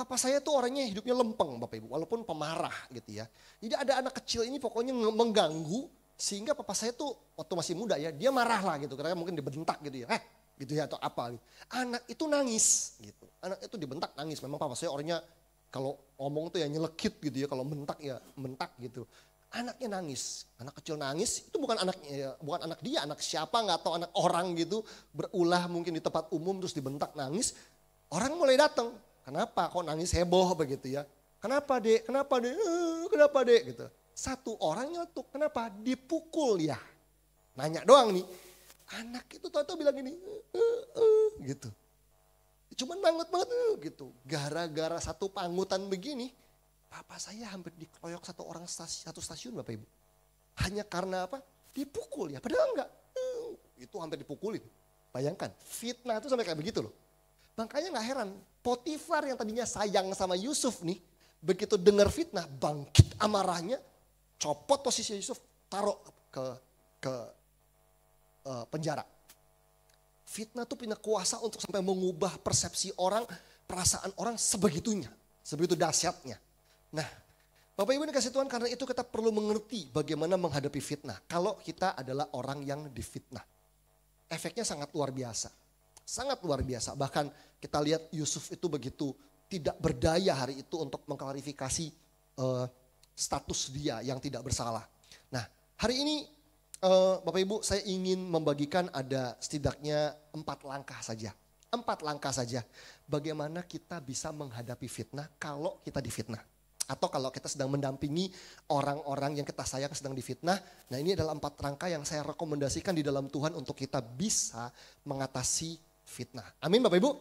Papa saya tuh orangnya hidupnya lempeng Bapak Ibu, walaupun pemarah gitu ya. Jadi ada anak kecil ini pokoknya mengganggu, sehingga papa saya tuh waktu masih muda ya, dia marah lah gitu, karena mungkin dibentak gitu ya, gitu ya atau apa gitu. Anak itu nangis gitu, anak itu dibentak nangis, memang papa saya orangnya kalau ngomong tuh ya nyelekit gitu ya, kalau bentak ya bentak gitu. Anaknya nangis, anak kecil nangis, itu bukan anaknya, ya, bukan anak dia, anak siapa nggak tahu, anak orang gitu, berulah mungkin di tempat umum terus dibentak nangis, orang mulai datang. Kenapa kok nangis heboh begitu ya? Kenapa dek? Kenapa dek? Kenapa dek? Gitu. Satu orang nyeletuk, kenapa? Dipukul ya. Nanya doang nih. Anak itu tahu-tahu bilang gini, gitu. Cuman banget banget gitu. Gara-gara satu pangutan begini, papa saya hampir dikeroyok satu stasiun Bapak Ibu. Hanya karena apa? Dipukul ya. Padahal enggak. Itu hampir dipukulin. Bayangkan, fitnah itu sampai kayak begitu loh. Makanya gak heran, Potifar yang tadinya sayang sama Yusuf nih, begitu dengar fitnah, bangkit amarahnya, copot posisi Yusuf, taruh ke penjara. Fitnah tuh punya kuasa untuk sampai mengubah persepsi orang, perasaan orang sebegitunya, sebegitu dahsyatnya. Nah, Bapak Ibu dikasih Tuhan, karena itu kita perlu mengerti bagaimana menghadapi fitnah. Kalau kita adalah orang yang difitnah, efeknya sangat luar biasa. Sangat luar biasa, bahkan kita lihat Yusuf itu begitu tidak berdaya hari itu untuk mengklarifikasi status dia yang tidak bersalah. Nah, hari ini Bapak Ibu saya ingin membagikan ada setidaknya 4 langkah saja. 4 langkah saja bagaimana kita bisa menghadapi fitnah kalau kita difitnah. Atau kalau kita sedang mendampingi orang-orang yang kita sayang sedang difitnah. Nah, ini adalah 4 langkah yang saya rekomendasikan di dalam Tuhan untuk kita bisa mengatasi fitnah. Amin Bapak Ibu.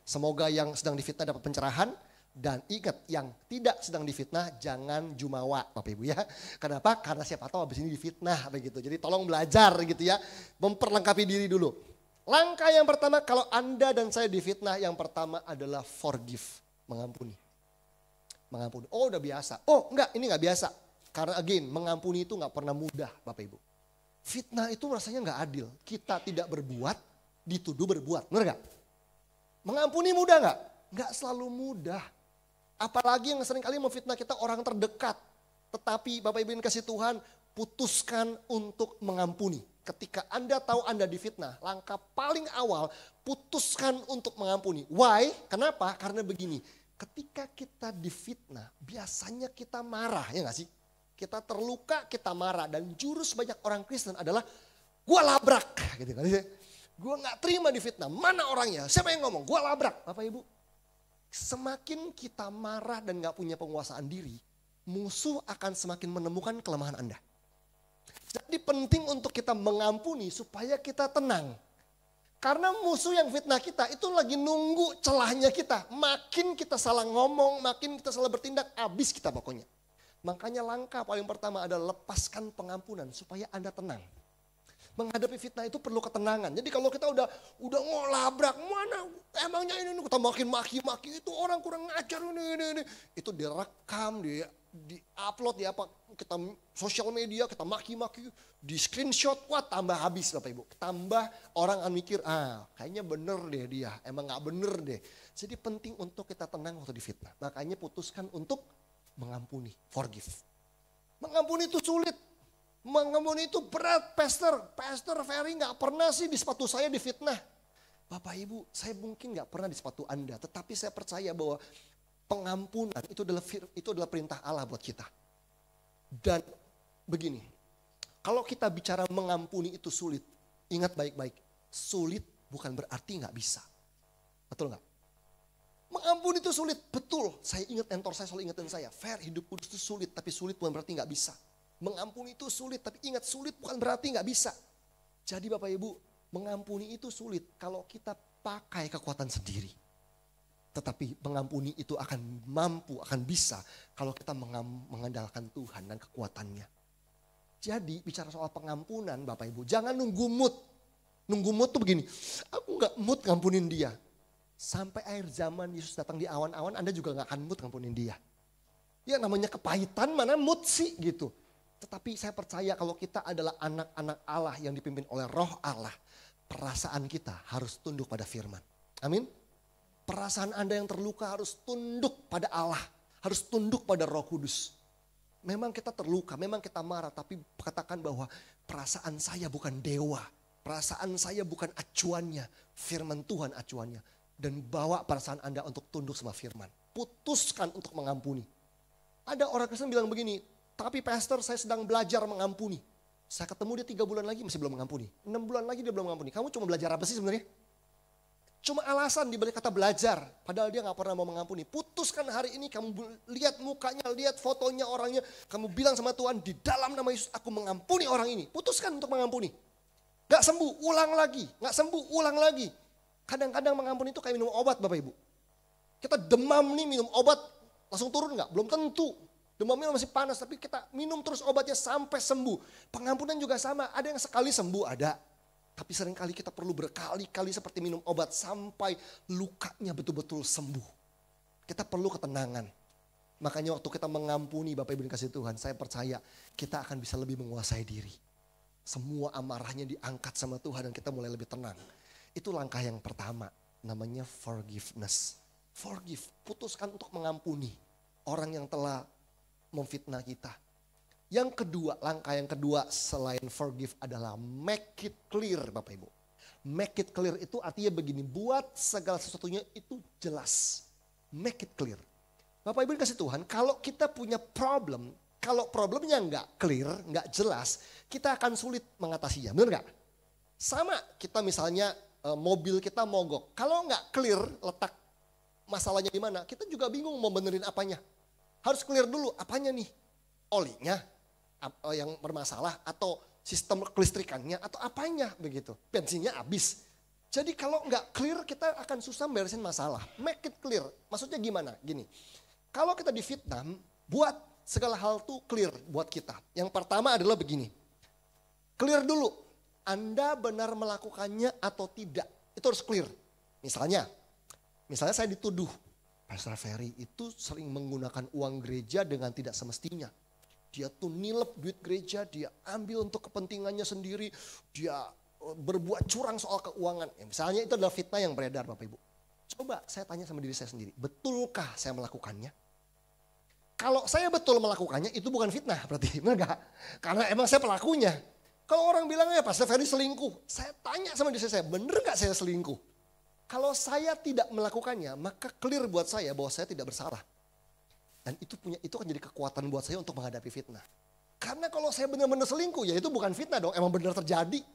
Semoga yang sedang difitnah dapat pencerahan. Dan ingat, yang tidak sedang difitnah jangan jumawa Bapak Ibu ya. Kenapa? Karena siapa tahu habis ini difitnah begitu. Jadi tolong belajar gitu ya. Memperlengkapi diri dulu. Langkah yang pertama kalau Anda dan saya difitnah, yang pertama adalah forgive. Mengampuni. Mengampuni. Oh udah biasa. Oh enggak, ini enggak biasa. Karena again, mengampuni itu enggak pernah mudah Bapak Ibu. Fitnah itu rasanya enggak adil. Kita tidak berbuat, dituduh berbuat. Benar enggak? Mengampuni mudah enggak? Enggak selalu mudah. Apalagi yang seringkali memfitnah kita orang terdekat. Tetapi Bapak Ibu yang kasih Tuhan, putuskan untuk mengampuni. Ketika Anda tahu Anda difitnah, langkah paling awal putuskan untuk mengampuni. Why? Kenapa? Karena begini. Ketika kita difitnah, biasanya kita marah, ya gak sih? Kita terluka, kita marah. Dan jurus banyak orang Kristen adalah, gua labrak. Gitu kan. Gua gak terima difitnah, mana orangnya? Siapa yang ngomong? Gua labrak. Bapak Ibu, semakin kita marah dan gak punya penguasaan diri, musuh akan semakin menemukan kelemahan Anda. Jadi penting untuk kita mengampuni supaya kita tenang. Karena musuh yang fitnah kita itu lagi nunggu celahnya kita. Makin kita salah ngomong, makin kita salah bertindak, habis kita pokoknya. Makanya langkah paling pertama adalah lepaskan pengampunan supaya Anda tenang. Menghadapi fitnah itu perlu ketenangan. Jadi kalau kita udah ngolabrak, mana emangnya ini kita makin maki-maki, itu orang kurang ngajar ini. Itu direkam, di-upload, di apa, kita sosial media, kita maki-maki, di screenshot, wah tambah habis Bapak Ibu. Tambah orang akan mikir, kayaknya bener deh dia, emang gak bener deh. Jadi penting untuk kita tenang waktu difitnah. Makanya putuskan untuk mengampuni, forgive. Mengampuni itu sulit. Mengampuni itu berat, Pastor Ferry gak pernah sih di sepatu saya difitnah. Bapak Ibu, saya mungkin gak pernah di sepatu Anda, tetapi saya percaya bahwa pengampunan itu adalah perintah Allah buat kita. Dan begini, kalau kita bicara mengampuni itu sulit, ingat baik-baik, sulit bukan berarti gak bisa. Betul gak? Mengampuni itu sulit, betul. Saya ingat mentor saya selalu ingetin saya, Fer, hidup kudus itu sulit, tapi sulit bukan berarti gak bisa. Mengampuni itu sulit, tapi ingat sulit bukan berarti gak bisa. Jadi Bapak Ibu, mengampuni itu sulit kalau kita pakai kekuatan sendiri. Tetapi mengampuni itu akan mampu, akan bisa kalau kita mengandalkan Tuhan dan kekuatannya. Jadi bicara soal pengampunan Bapak Ibu, jangan nunggu mood. Nunggu mood tuh begini, aku gak mood ngampunin dia. Sampai akhir zaman Yesus datang di awan-awan, Anda juga gak akan mood ngampunin dia. Ya namanya kepahitan, mana mood sih gitu. Tetapi saya percaya kalau kita adalah anak-anak Allah yang dipimpin oleh Roh Allah, perasaan kita harus tunduk pada firman. Amin. Perasaan Anda yang terluka harus tunduk pada Allah. Harus tunduk pada Roh Kudus. Memang kita terluka, memang kita marah. Tapi katakan bahwa perasaan saya bukan dewa. Perasaan saya bukan acuannya. Firman Tuhan acuannya. Dan bawa perasaan Anda untuk tunduk sama firman. Putuskan untuk mengampuni. Ada orang Kristen bilang begini, tapi pastor saya sedang belajar mengampuni. Saya ketemu dia 3 bulan lagi masih belum mengampuni. 6 bulan lagi dia belum mengampuni. Kamu cuma belajar apa sih sebenarnya? Cuma alasan dibalik kata belajar. Padahal dia gak pernah mau mengampuni. Putuskan hari ini kamu lihat mukanya, lihat fotonya orangnya. Kamu bilang sama Tuhan, di dalam nama Yesus aku mengampuni orang ini. Putuskan untuk mengampuni. Gak sembuh, ulang lagi. Gak sembuh, ulang lagi. Kadang-kadang mengampuni itu kayak minum obat Bapak Ibu. Kita demam nih minum obat langsung turun gak? Belum tentu. Demamnya masih panas tapi kita minum terus obatnya sampai sembuh. Pengampunan juga sama. Ada yang sekali sembuh, ada. Tapi seringkali kita perlu berkali-kali seperti minum obat sampai lukanya betul-betul sembuh. Kita perlu ketenangan. Makanya waktu kita mengampuni Bapak Ibu dikasih Tuhan, saya percaya kita akan bisa lebih menguasai diri. Semua amarahnya diangkat sama Tuhan dan kita mulai lebih tenang. Itu langkah yang pertama, namanya forgiveness. Forgive, putuskan untuk mengampuni orang yang telah memfitnah kita. Yang kedua, langkah yang kedua selain forgive adalah make it clear Bapak Ibu. Make it clear itu artinya begini, buat segala sesuatunya itu jelas. Make it clear. Bapak Ibu dikasih Tuhan, kalau kita punya problem, kalau problemnya nggak clear, nggak jelas, kita akan sulit mengatasinya, benar nggak? Sama kita misalnya mobil kita mogok, kalau nggak clear letak masalahnya di mana, kita juga bingung mau benerin apanya. Harus clear dulu apanya nih, olinya yang bermasalah atau sistem kelistrikannya atau apanya begitu. Bensinnya habis. Jadi kalau nggak clear kita akan susah beresin masalah. Make it clear. Maksudnya gimana? Gini. Kalau kita difitnah, buat segala hal tuh clear buat kita. Yang pertama adalah begini. Clear dulu. Anda benar melakukannya atau tidak. Itu harus clear. Misalnya saya dituduh. Pastor Ferry itu sering menggunakan uang gereja dengan tidak semestinya. Dia tuh nilep duit gereja, dia ambil untuk kepentingannya sendiri, dia berbuat curang soal keuangan. Ya, misalnya itu adalah fitnah yang beredar Bapak Ibu. Coba saya tanya sama diri saya sendiri, betulkah saya melakukannya? Kalau saya betul melakukannya itu bukan fitnah berarti, benar gak? Karena emang saya pelakunya. Kalau orang bilang ya Pastor Ferry selingkuh, saya tanya sama diri saya, bener gak saya selingkuh? Kalau saya tidak melakukannya, maka clear buat saya bahwa saya tidak bersalah. Dan itu kan jadi kekuatan buat saya untuk menghadapi fitnah. Karena kalau saya benar-benar selingkuh, ya itu bukan fitnah dong, emang benar terjadi.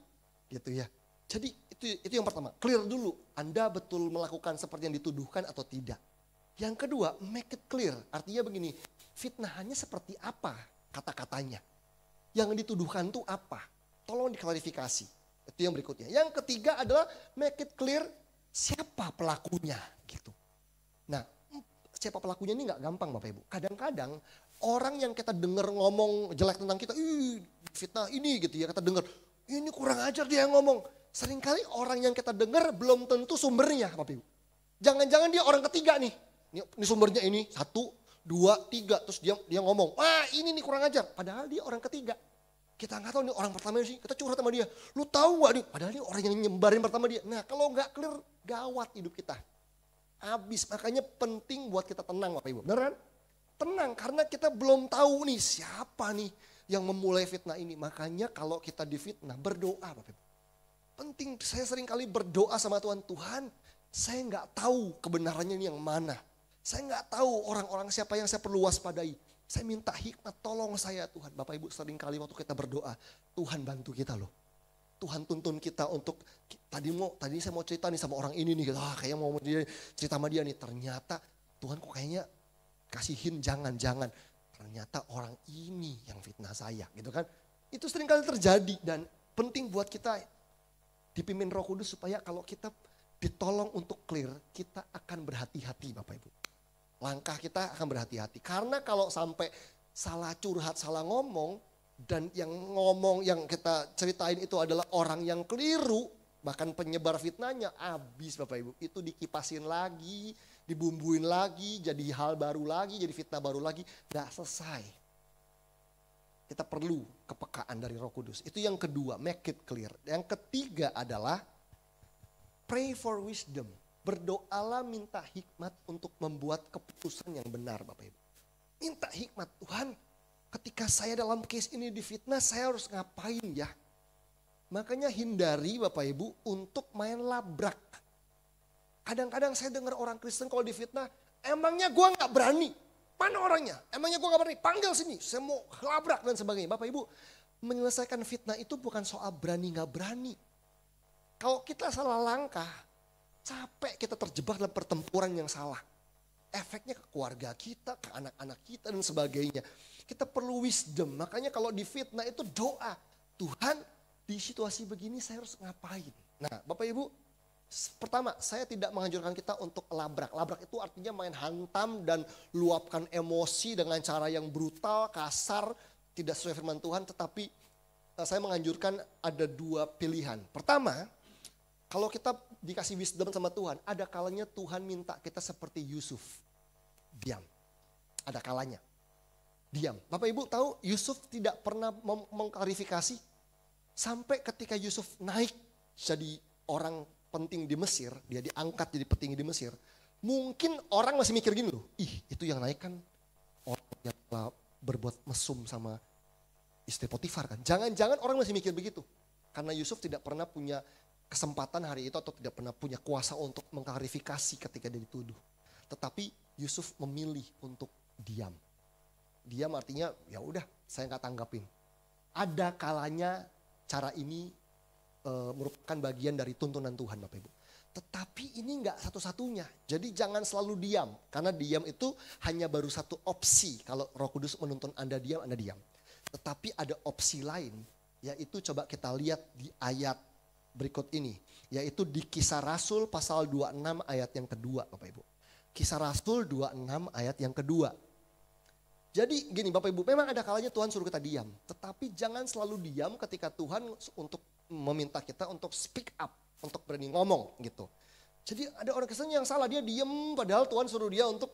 Gitu ya. Jadi itu yang pertama, clear dulu. Anda betul melakukan seperti yang dituduhkan atau tidak. Yang kedua, make it clear. Artinya begini, fitnahannya seperti apa kata-katanya. Yang dituduhkan itu apa? Tolong diklarifikasi. Itu yang berikutnya. Yang ketiga adalah make it clear siapa pelakunya gitu. Nah, siapa pelakunya ini gak gampang Bapak Ibu. Kadang-kadang orang yang kita dengar ngomong jelek tentang kita, fitnah ini gitu ya, kita dengar, ini kurang ajar dia yang ngomong. Seringkali orang yang kita dengar belum tentu sumbernya Bapak Ibu. Jangan-jangan dia orang ketiga nih. Ini sumbernya ini, 1, 2, 3, terus dia ngomong, wah ini nih kurang ajar. Padahal dia orang ketiga. Kita gak tahu nih orang pertama sih, kita curhat sama dia. Lu tahu gak nih, padahal dia orang yang nyebarin pertama dia. Nah kalau gak clear, gawat hidup kita. Habis, makanya penting buat kita tenang Bapak Ibu, beneran? Tenang, karena kita belum tahu nih siapa nih yang memulai fitnah ini. Makanya kalau kita difitnah, berdoa Bapak Ibu. Penting, saya sering kali berdoa sama Tuhan, Tuhan saya gak tahu kebenarannya ini yang mana. Saya gak tahu orang-orang siapa yang saya perlu waspadai. Saya minta hikmat, tolong saya Tuhan. Bapak Ibu sering kali waktu kita berdoa, Tuhan bantu kita loh. Tuhan tuntun kita untuk, tadi saya mau cerita nih sama orang ini nih, kayaknya mau cerita sama dia nih. Ternyata Tuhan kok kayaknya kasihin, jangan. Ternyata orang ini yang fitnah saya gitu kan. Itu sering kali terjadi dan penting buat kita dipimpin Roh Kudus supaya kalau kita ditolong untuk clear, kita akan berhati-hati Bapak Ibu. Langkah kita akan berhati-hati. Karena kalau sampai salah curhat, salah ngomong, dan yang ngomong yang kita ceritain itu adalah orang yang keliru, bahkan penyebar fitnahnya, habis Bapak Ibu. Itu dikipasin lagi, dibumbuin lagi, jadi hal baru lagi, jadi fitnah baru lagi. Gak selesai. Kita perlu kepekaan dari Roh Kudus. Itu yang kedua, make it clear. Yang ketiga adalah pray for wisdom. berdoalah minta hikmat untuk membuat keputusan yang benar Bapak Ibu. Minta hikmat, Tuhan ketika saya dalam case ini difitnah saya harus ngapain ya. Makanya hindari Bapak Ibu untuk main labrak. Kadang-kadang saya dengar orang Kristen kalau difitnah, emangnya gue gak berani. Mana orangnya? Emangnya gue gak berani? Panggil sini, saya mau labrak dan sebagainya. Bapak Ibu, menyelesaikan fitnah itu bukan soal berani gak berani. Kalau kita salah langkah, capek kita terjebak dalam pertempuran yang salah. Efeknya ke keluarga kita, ke anak-anak kita dan sebagainya. Kita perlu wisdom, makanya kalau difitnah itu doa. Tuhan, di situasi begini saya harus ngapain? Nah Bapak Ibu, pertama saya tidak menganjurkan kita untuk labrak. Labrak itu artinya main hantam dan luapkan emosi dengan cara yang brutal, kasar, tidak sesuai firman Tuhan. Tetapi saya menganjurkan ada dua pilihan. Pertama, kalau kita dikasih wisdom sama Tuhan, ada kalanya Tuhan minta kita seperti Yusuf. Diam. Ada kalanya. Diam. Bapak Ibu tahu Yusuf tidak pernah mengklarifikasi. Sampai ketika Yusuf naik jadi orang penting di Mesir, dia diangkat jadi petinggi di Mesir. Mungkin orang masih mikir gini loh, itu yang naik kan orang yang berbuat mesum sama istri Potifar kan. Jangan-jangan orang masih mikir begitu. Karena Yusuf tidak pernah punya kesempatan hari itu atau tidak pernah punya kuasa untuk mengklarifikasi ketika dia dituduh. Tetapi Yusuf memilih untuk diam. Diam artinya ya udah saya nggak tanggapin. Ada kalanya cara ini merupakan bagian dari tuntunan Tuhan Bapak Ibu. Tetapi ini enggak satu-satunya. Jadi jangan selalu diam. Karena diam itu hanya baru satu opsi. Kalau Roh Kudus menuntun Anda diam, Anda diam. Tetapi ada opsi lain. Yaitu coba kita lihat di ayat berikut ini. Yaitu di Kisah Rasul pasal 26 ayat yang kedua Bapak Ibu. Kisah Rasul 26 ayat yang kedua. Jadi gini Bapak Ibu, memang ada kalanya Tuhan suruh kita diam. Tetapi jangan selalu diam ketika Tuhan untuk meminta kita untuk speak up. Untuk berani ngomong gitu. Jadi ada orang Kristen yang salah, dia diam padahal Tuhan suruh dia untuk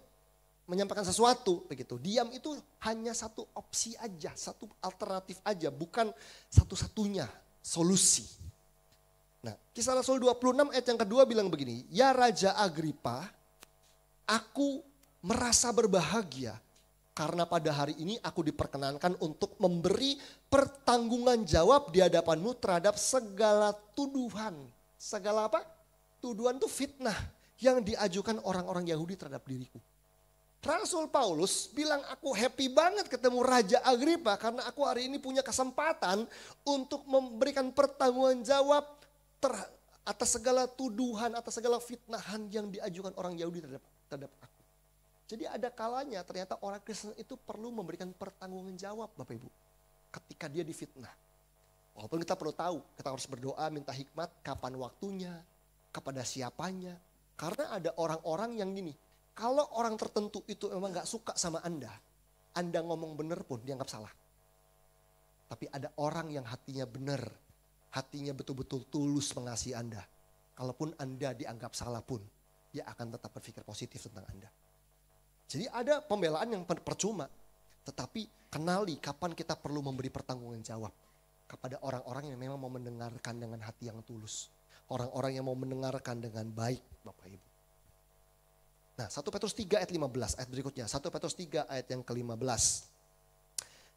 menyampaikan sesuatu begitu. Diam itu hanya satu opsi aja, satu alternatif aja. Bukan satu-satunya solusi. Nah Kisah Rasul 26 ayat yang kedua bilang begini. Ya Raja Agripa, aku merasa berbahagia. Karena pada hari ini aku diperkenankan untuk memberi pertanggungan jawab di hadapanmu terhadap segala tuduhan. Segala apa? Tuduhan itu fitnah yang diajukan orang-orang Yahudi terhadap diriku. Rasul Paulus bilang aku happy banget ketemu Raja Agripa karena aku hari ini punya kesempatan untuk memberikan pertanggungan jawab atas segala tuduhan, atas segala fitnahan yang diajukan orang Yahudi terhadap aku. Jadi ada kalanya ternyata orang Kristen itu perlu memberikan pertanggungan jawab Bapak Ibu. Ketika dia difitnah. Walaupun kita perlu tahu, kita harus berdoa minta hikmat kapan waktunya, kepada siapanya. Karena ada orang-orang yang gini, kalau orang tertentu itu memang gak suka sama Anda ngomong benar pun dianggap salah. Tapi ada orang yang hatinya benar, hatinya betul-betul tulus mengasihi Anda. Kalaupun Anda dianggap salah pun, dia akan tetap berpikir positif tentang Anda. Jadi ada pembelaan yang percuma, tetapi kenali kapan kita perlu memberi pertanggungan jawab kepada orang-orang yang memang mau mendengarkan dengan hati yang tulus. Orang-orang yang mau mendengarkan dengan baik Bapak Ibu. Nah 1 Petrus 3 ayat 15 ayat berikutnya. 1 Petrus 3 ayat yang ke-15.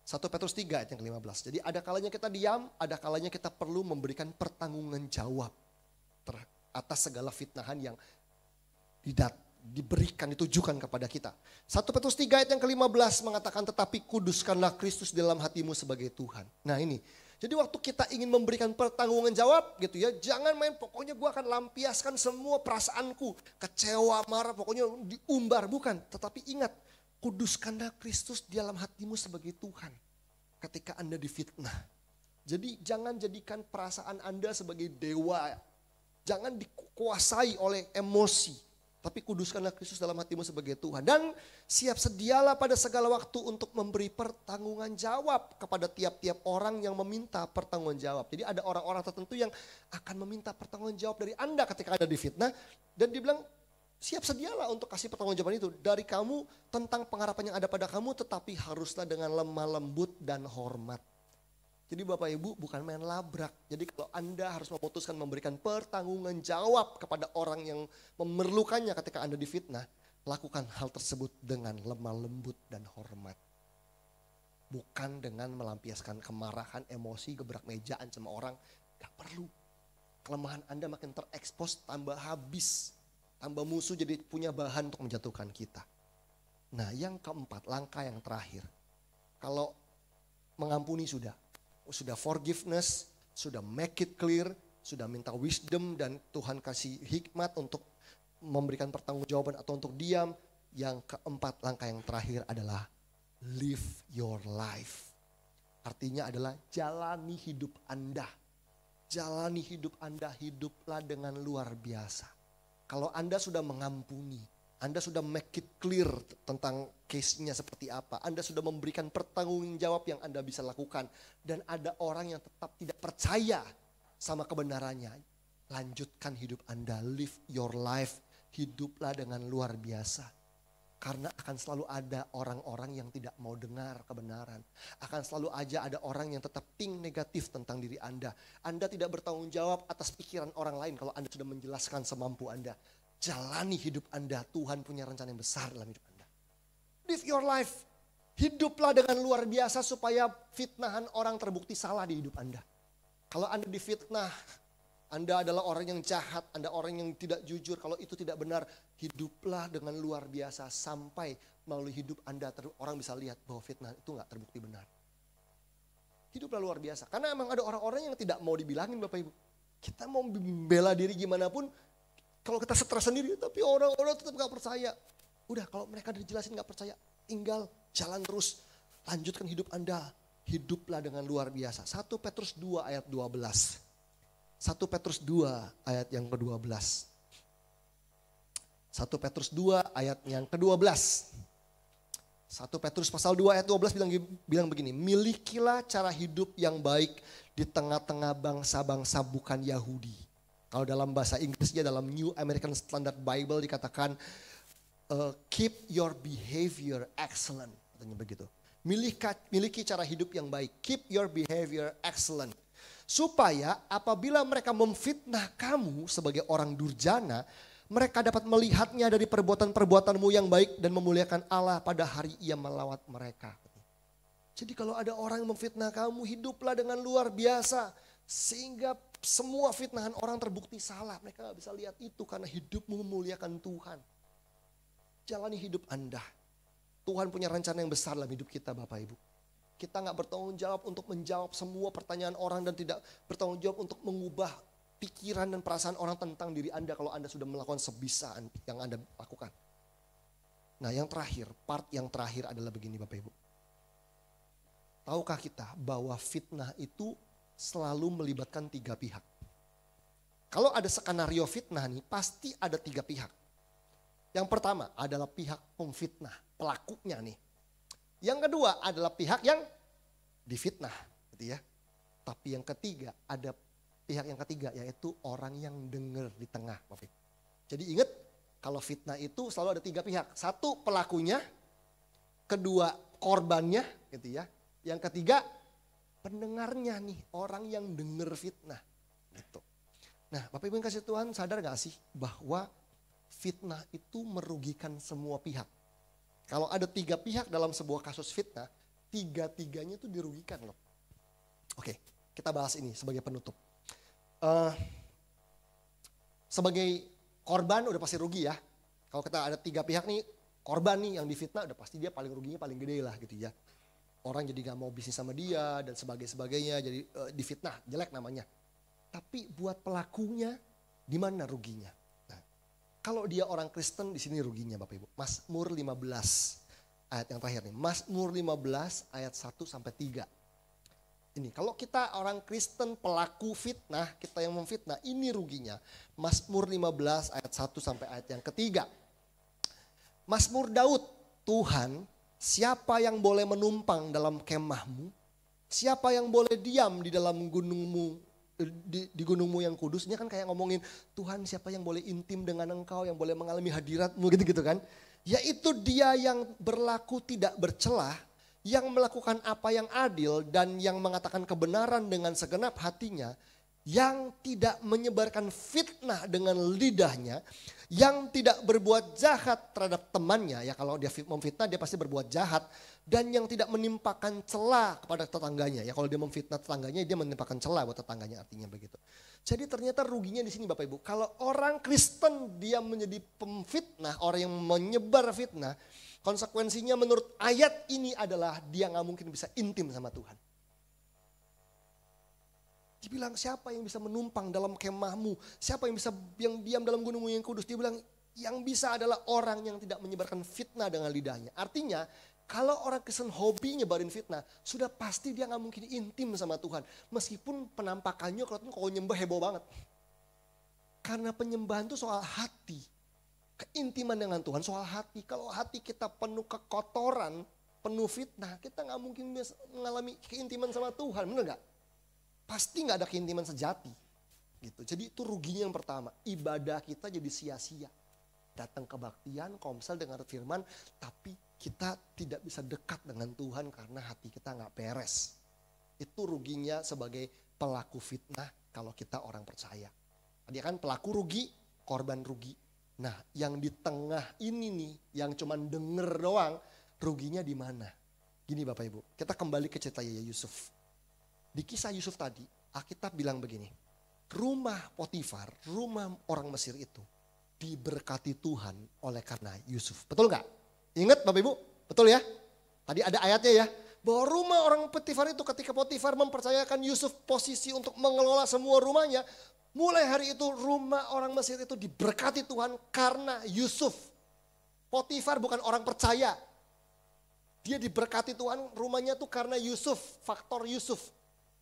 1 Petrus 3 ayat yang ke-15. Jadi ada kalanya kita diam, ada kalanya kita perlu memberikan pertanggungan jawab atas segala fitnahan yang diberikan, ditujukan kepada kita. 1 Petrus 3 ayat yang ke-15 mengatakan tetapi kuduskanlah Kristus dalam hatimu sebagai Tuhan. Nah ini, jadi waktu kita ingin memberikan pertanggungan jawab gitu ya, jangan main pokoknya gue akan lampiaskan semua perasaanku, kecewa, marah, pokoknya diumbar, bukan. Tetapi ingat, kuduskanlah Kristus di dalam hatimu sebagai Tuhan ketika Anda difitnah. Jadi jangan jadikan perasaan Anda sebagai dewa, jangan dikuasai oleh emosi. Tapi kuduskanlah Kristus dalam hatimu sebagai Tuhan. Dan siap sedialah pada segala waktu untuk memberi pertanggungan jawab kepada tiap-tiap orang yang meminta pertanggungan jawab. Jadi ada orang-orang tertentu yang akan meminta pertanggungan jawab dari Anda ketika ada difitnah. Dan dibilang siap sedialah untuk kasih pertanggung jawaban itu. Dari kamu tentang pengharapan yang ada pada kamu tetapi haruslah dengan lemah lembut dan hormat. Jadi Bapak Ibu bukan main labrak. Jadi kalau Anda harus memutuskan memberikan pertanggungan jawab kepada orang yang memerlukannya ketika Anda difitnah, lakukan hal tersebut dengan lemah lembut dan hormat. Bukan dengan melampiaskan kemarahan, emosi, gebrak mejaan sama orang. Gak perlu. Kelemahan Anda makin terekspos, tambah habis. Tambah musuh jadi punya bahan untuk menjatuhkan kita. Nah yang keempat, langkah yang terakhir. Kalau mengampuni sudah forgiveness, sudah make it clear, sudah minta wisdom dan Tuhan kasih hikmat untuk memberikan pertanggungjawaban atau untuk diam. Yang keempat, langkah yang terakhir adalah live your life. Artinya adalah jalani hidup Anda. Jalani hidup Anda, hiduplah dengan luar biasa. Kalau Anda sudah mengampuni, Anda sudah make it clear tentang case-nya seperti apa. Anda sudah memberikan pertanggungjawab yang Anda bisa lakukan. Dan ada orang yang tetap tidak percaya sama kebenarannya. Lanjutkan hidup Anda, live your life. Hiduplah dengan luar biasa. Karena akan selalu ada orang-orang yang tidak mau dengar kebenaran. Akan selalu aja ada orang yang tetap think negatif tentang diri Anda. Anda tidak bertanggung jawab atas pikiran orang lain kalau Anda sudah menjelaskan semampu Anda. Jalani hidup Anda, Tuhan punya rencana yang besar dalam hidup Anda. Live your life. Hiduplah dengan luar biasa supaya fitnahan orang terbukti salah di hidup Anda. Kalau Anda difitnah, Anda adalah orang yang jahat, Anda orang yang tidak jujur. Kalau itu tidak benar, hiduplah dengan luar biasa sampai melalui hidup Anda orang bisa lihat bahwa fitnah itu gak terbukti benar. Hiduplah luar biasa. Karena emang ada orang-orang yang tidak mau dibilangin Bapak Ibu. Kita mau membela diri gimana pun, kalau kita stres sendiri, tapi orang-orang tetap gak percaya. Udah kalau mereka dijelasin gak percaya, tinggal jalan terus. Lanjutkan hidup Anda. Hiduplah dengan luar biasa. 1 Petrus 2 ayat 12. 1 Petrus 2 ayat yang ke-12. 1 Petrus 2 ayat yang ke-12. 1 Petrus pasal 2 ayat 12 bilang begini. Milikilah cara hidup yang baik di tengah-tengah bangsa-bangsa bukan Yahudi. Kalau dalam bahasa Inggrisnya dalam New American Standard Bible dikatakan keep your behavior excellent. Katanya begitu. Miliki cara hidup yang baik. Keep your behavior excellent. Supaya apabila mereka memfitnah kamu sebagai orang durjana, mereka dapat melihatnya dari perbuatan-perbuatanmu yang baik dan memuliakan Allah pada hari Ia melawat mereka. Jadi kalau ada orang yang memfitnah kamu, hiduplah dengan luar biasa. Sehingga semua fitnahan orang terbukti salah. Mereka gak bisa lihat itu karena hidupmu memuliakan Tuhan. Jalani hidup Anda. Tuhan punya rencana yang besar dalam hidup kita Bapak Ibu. Kita gak bertanggung jawab untuk menjawab semua pertanyaan orang dan tidak bertanggung jawab untuk mengubah pikiran dan perasaan orang tentang diri Anda kalau Anda sudah melakukan sebisa yang Anda lakukan. Nah yang terakhir, part yang terakhir adalah begini Bapak Ibu. Tahukah kita bahwa fitnah itu selalu melibatkan 3 pihak. Kalau ada skenario fitnah nih pasti ada 3 pihak. Yang pertama adalah pihak pemfitnah, pelakunya nih. Yang kedua adalah pihak yang difitnah, gitu ya. Tapi yang ketiga ada pihak yang ketiga yaitu orang yang dengar di tengah. Jadi ingat kalau fitnah itu selalu ada 3 pihak. 1 pelakunya, kedua korbannya, gitu ya. Yang ketiga pendengarnya nih, orang yang dengar fitnah, gitu. Nah, Bapak Ibu yang kasih Tuhan sadar gak sih bahwa fitnah itu merugikan semua pihak. Kalau ada 3 pihak dalam sebuah kasus fitnah, 3-tiganya itu dirugikan loh. Oke, kita bahas ini sebagai penutup. Sebagai korban udah pasti rugi ya. Kalau kita ada 3 pihak nih, korban nih yang difitnah udah pasti dia paling ruginya paling gede lah gitu ya. Orang jadi gak mau bisnis sama dia dan sebagainya jadi difitnah, jelek namanya. Tapi buat pelakunya di mana ruginya? Nah, kalau dia orang Kristen di sini ruginya Bapak Ibu. Mazmur 15 ayat yang terakhir nih. Mazmur 15 ayat 1 sampai 3. Ini kalau kita orang Kristen pelaku fitnah, kita yang memfitnah, ini ruginya. Mazmur 15 ayat 1 sampai ayat yang ketiga. Mazmur Daud, Tuhan, siapa yang boleh menumpang dalam kemahmu? Siapa yang boleh diam di dalam gunungmu, di gunungmu yang kudus? Ini kan kayak ngomongin Tuhan siapa yang boleh intim dengan engkau, yang boleh mengalami hadiratmu gitu-gitu kan. Yaitu dia yang berlaku tidak bercelah, yang melakukan apa yang adil dan yang mengatakan kebenaran dengan segenap hatinya, yang tidak menyebarkan fitnah dengan lidahnya, yang tidak berbuat jahat terhadap temannya, ya kalau dia memfitnah dia pasti berbuat jahat, dan yang tidak menimpakan celah kepada tetangganya, ya kalau dia memfitnah tetangganya dia menimpakan celah buat tetangganya, artinya begitu. Jadi ternyata ruginya di sini Bapak Ibu, kalau orang Kristen dia menjadi pemfitnah, orang yang menyebar fitnah, konsekuensinya menurut ayat ini adalah dia gak mungkin bisa intim sama Tuhan. Dibilang siapa yang bisa menumpang dalam kemahmu, siapa yang bisa yang diam dalam gunungmu yang kudus. Dia bilang yang bisa adalah orang yang tidak menyebarkan fitnah dengan lidahnya. Artinya kalau orang Kristen hobi nyebarin fitnah, sudah pasti dia gak mungkin intim sama Tuhan. Meskipun penampakannya kalau nyembah heboh banget. Karena penyembahan itu soal hati. Keintiman dengan Tuhan soal hati. Kalau hati kita penuh kekotoran, penuh fitnah, kita gak mungkin bisa mengalami keintiman sama Tuhan, bener gak? Pasti gak ada keintiman sejati. Gitu. Jadi itu ruginya yang pertama. Ibadah kita jadi sia-sia. Datang kebaktian, komsel dengar firman. Tapi kita tidak bisa dekat dengan Tuhan karena hati kita gak beres. Itu ruginya sebagai pelaku fitnah kalau kita orang percaya. Tadi kan pelaku rugi, korban rugi. Nah yang di tengah ini nih, yang cuman denger doang, ruginya di mana? Gini Bapak Ibu, kita kembali ke cerita Yusuf. Di kisah Yusuf tadi, Alkitab bilang begini, rumah Potifar, rumah orang Mesir itu diberkati Tuhan oleh karena Yusuf. Betul gak? Ingat Bapak Ibu? Betul ya? Tadi ada ayatnya ya, bahwa rumah orang Potifar itu ketika Potifar mempercayakan Yusuf posisi untuk mengelola semua rumahnya, mulai hari itu rumah orang Mesir itu diberkati Tuhan karena Yusuf. Potifar bukan orang percaya. Dia diberkati Tuhan rumahnya tuh karena Yusuf, faktor Yusuf.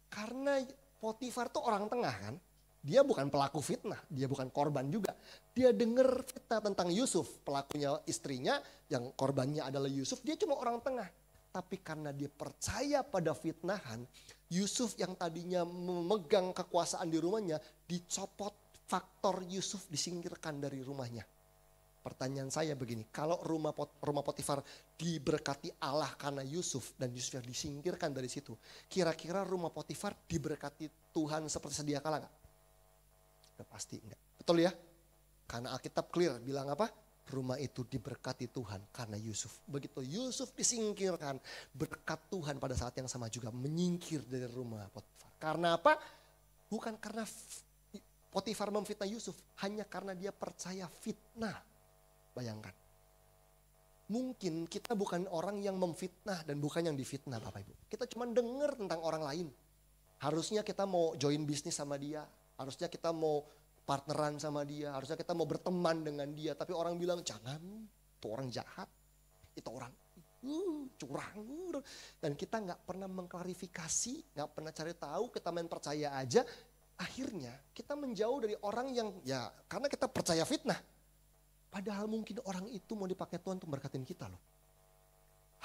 Karena Potifar tuh orang tengah kan. Dia bukan pelaku fitnah, dia bukan korban juga. Dia dengar fitnah tentang Yusuf, pelakunya istrinya, yang korbannya adalah Yusuf, dia cuma orang tengah. Tapi karena dia percaya pada fitnahan, Yusuf yang tadinya memegang kekuasaan di rumahnya, dicopot, faktor Yusuf disingkirkan dari rumahnya. Pertanyaan saya begini, kalau rumah Potifar diberkati Allah karena Yusuf dan Yusuf yang disingkirkan dari situ, kira-kira rumah Potifar diberkati Tuhan seperti sedia kala gak? Udah pasti enggak. Betul ya? Karena Alkitab clear bilang apa? Rumah itu diberkati Tuhan karena Yusuf. Begitu Yusuf disingkirkan, berkat Tuhan pada saat yang sama juga menyingkir dari rumah Potifar. Karena apa? Bukan karena Potifar memfitnah Yusuf, hanya karena dia percaya fitnah. Bayangkan. Mungkin kita bukan orang yang memfitnah dan bukan yang difitnah Bapak Ibu. Kita cuma dengar tentang orang lain. Harusnya kita mau join bisnis sama dia. Harusnya kita mau partneran sama dia. Harusnya kita mau berteman dengan dia. Tapi orang bilang jangan, itu orang jahat. Itu orang curang. Dan kita gak pernah mengklarifikasi, gak pernah cari tahu, kita main percaya aja. Akhirnya kita menjauh dari orang yang ya karena kita percaya fitnah. Padahal mungkin orang itu mau dipakai Tuhan untuk berkatin kita loh.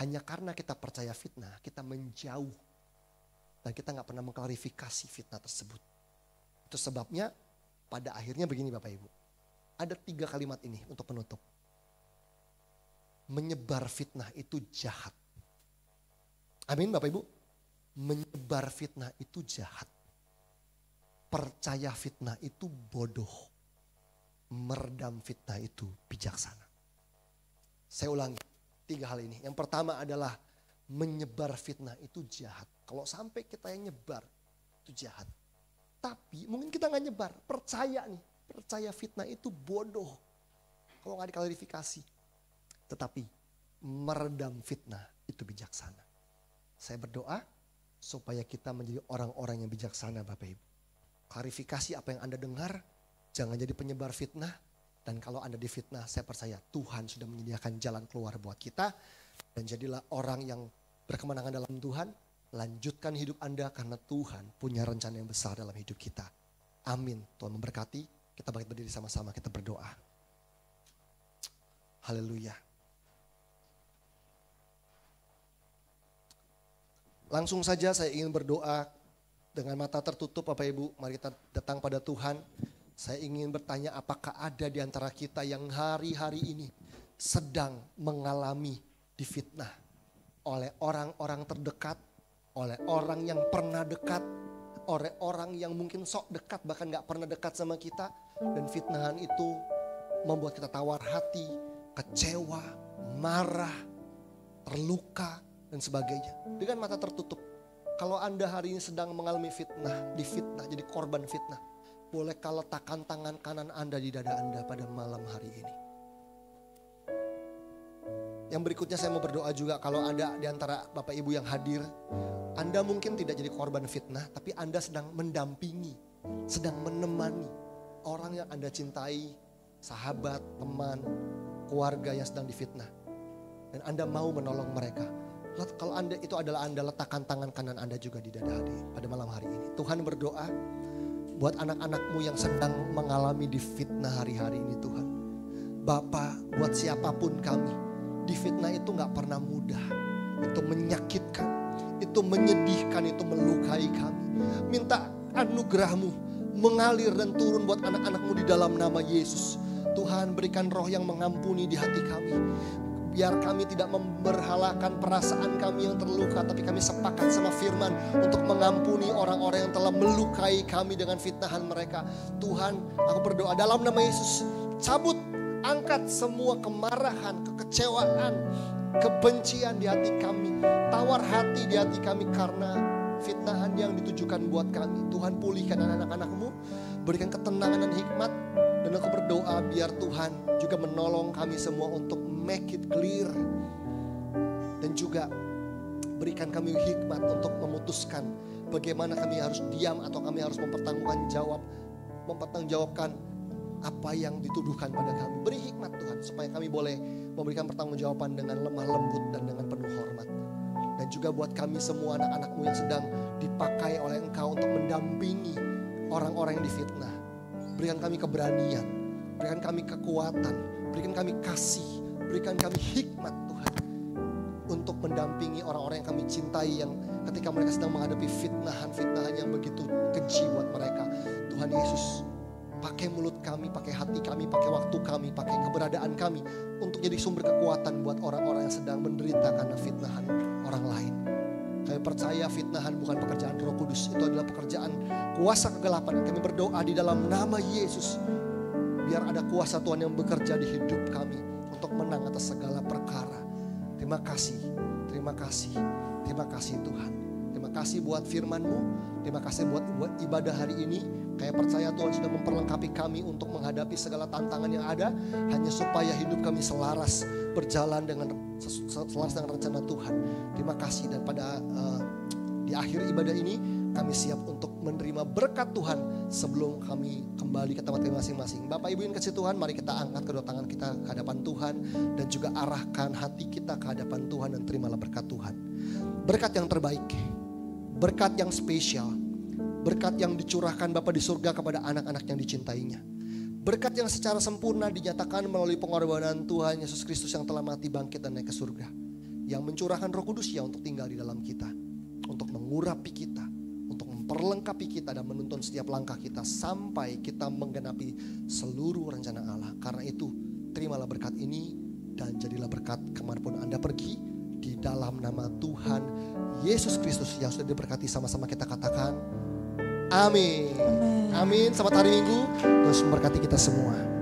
Hanya karena kita percaya fitnah, kita menjauh. Dan kita gak pernah mengklarifikasi fitnah tersebut. Itu sebabnya pada akhirnya begini Bapak Ibu. Ada 3 kalimat ini untuk penutup. Menyebar fitnah itu jahat. Amin Bapak Ibu. Menyebar fitnah itu jahat. Percaya fitnah itu bodoh. Meredam fitnah itu bijaksana. Saya ulangi 3 hal ini. Yang pertama adalah menyebar fitnah itu jahat. Kalau sampai kita yang nyebar itu jahat. Tapi mungkin kita gak nyebar, percaya nih. Percaya fitnah itu bodoh. Kalau gak diklarifikasi. Tetapi meredam fitnah itu bijaksana. Saya berdoa supaya kita menjadi orang-orang yang bijaksana Bapak Ibu. Klarifikasi apa yang Anda dengar. Jangan jadi penyebar fitnah. Dan kalau Anda difitnah, saya percaya Tuhan sudah menyediakan jalan keluar buat kita. Dan jadilah orang yang berkemenangan dalam Tuhan. Lanjutkan hidup Anda karena Tuhan punya rencana yang besar dalam hidup kita. Amin. Tuhan memberkati. Kita bangkit berdiri sama-sama, kita berdoa. Haleluya. Langsung saja saya ingin berdoa dengan mata tertutup Bapak Ibu. Mari kita datang pada Tuhan. Saya ingin bertanya apakah ada di antara kita yang hari-hari ini sedang mengalami difitnah. oleh orang-orang terdekat, oleh orang yang pernah dekat, oleh orang yang mungkin sok dekat bahkan gak pernah dekat sama kita. Dan fitnahan itu membuat kita tawar hati, kecewa, marah, terluka dan sebagainya. Dengan mata tertutup. Kalau Anda hari ini sedang mengalami fitnah, difitnah, jadi korban fitnah, bolehkah letakkan tangan kanan Anda di dada Anda pada malam hari ini. Yang berikutnya saya mau berdoa juga kalau Anda di antara Bapak Ibu yang hadir, Anda mungkin tidak jadi korban fitnah, tapi Anda sedang mendampingi, sedang menemani orang yang Anda cintai, sahabat, teman, keluarga yang sedang difitnah. Dan Anda mau menolong mereka. Kalau Anda itu adalah Anda, letakkan tangan kanan Anda juga di dada pada malam hari ini. Tuhan berdoa buat anak-anak-Mu yang sedang mengalami difitnah hari-hari ini Tuhan. Bapa, buat siapapun kami, difitnah itu gak pernah mudah. Itu menyakitkan, itu menyedihkan, itu melukai kami. Minta anugerah-Mu mengalir dan turun buat anak-anak-Mu di dalam nama Yesus. Tuhan, berikan roh yang mengampuni di hati kami. Biar kami tidak memberhalakan perasaan kami yang terluka, tapi kami sepakat sama firman untuk mengampuni orang-orang yang telah melukai kami dengan fitnahan mereka. Tuhan, aku berdoa dalam nama Yesus, cabut, angkat semua kemarahan, kekecewaan, kebencian di hati kami, tawar hati di hati kami karena fitnahan yang ditujukan buat kami. Tuhan, pulihkan anak-anak-Mu, berikan ketenangan dan hikmat. Dan aku berdoa biar Tuhan juga menolong kami semua untuk make it clear. Dan juga berikan kami hikmat untuk memutuskan bagaimana kami harus diam atau kami harus mempertanggungjawabkan apa yang dituduhkan pada kami. Beri hikmat Tuhan supaya kami boleh memberikan pertanggungjawaban dengan lemah lembut dan dengan penuh hormat. Dan juga buat kami semua anak-anak-Mu yang sedang dipakai oleh Engkau untuk mendampingi orang-orang yang difitnah. Berikan kami keberanian, berikan kami kekuatan, berikan kami kasih, berikan kami hikmat Tuhan. Untuk mendampingi orang-orang yang kami cintai yang ketika mereka sedang menghadapi fitnahan-fitnahan yang begitu keji buat mereka. Tuhan Yesus, pakai mulut kami, pakai hati kami, pakai waktu kami, pakai keberadaan kami untuk jadi sumber kekuatan buat orang-orang yang sedang menderita karena fitnahan orang lain. Kami percaya fitnahan bukan pekerjaan Roh Kudus, itu adalah pekerjaan kuasa kegelapan. Kami berdoa di dalam nama Yesus, biar ada kuasa Tuhan yang bekerja di hidup kami untuk menang atas segala perkara. Terima kasih, terima kasih, terima kasih Tuhan. Terima kasih buat firman-Mu, terima kasih buat ibadah hari ini. Kami percaya Tuhan sudah memperlengkapi kami untuk menghadapi segala tantangan yang ada, hanya supaya hidup kami selaras berjalan dengan selaras dengan rencana Tuhan. Terima kasih, dan pada di akhir ibadah ini kami siap untuk menerima berkat Tuhan sebelum kami kembali ke tempat kami masing-masing. Bapak Ibu yang kasih Tuhan, mari kita angkat kedua tangan kita ke hadapan Tuhan dan juga arahkan hati kita ke hadapan Tuhan dan terimalah berkat Tuhan. Berkat yang terbaik, berkat yang spesial, berkat yang dicurahkan Bapa di surga kepada anak-anak yang dicintainya. Berkat yang secara sempurna dinyatakan melalui pengorbanan Tuhan Yesus Kristus yang telah mati, bangkit dan naik ke surga. Yang mencurahkan Roh Kudus-Nya untuk tinggal di dalam kita. Untuk mengurapi kita, untuk memperlengkapi kita dan menuntun setiap langkah kita sampai kita menggenapi seluruh rencana Allah. Karena itu terimalah berkat ini dan jadilah berkat kemanapun Anda pergi. Di dalam nama Tuhan Yesus Kristus yang sudah diberkati, sama-sama kita katakan amin. Amin. Selamat hari Minggu. Terus memberkati kita semua.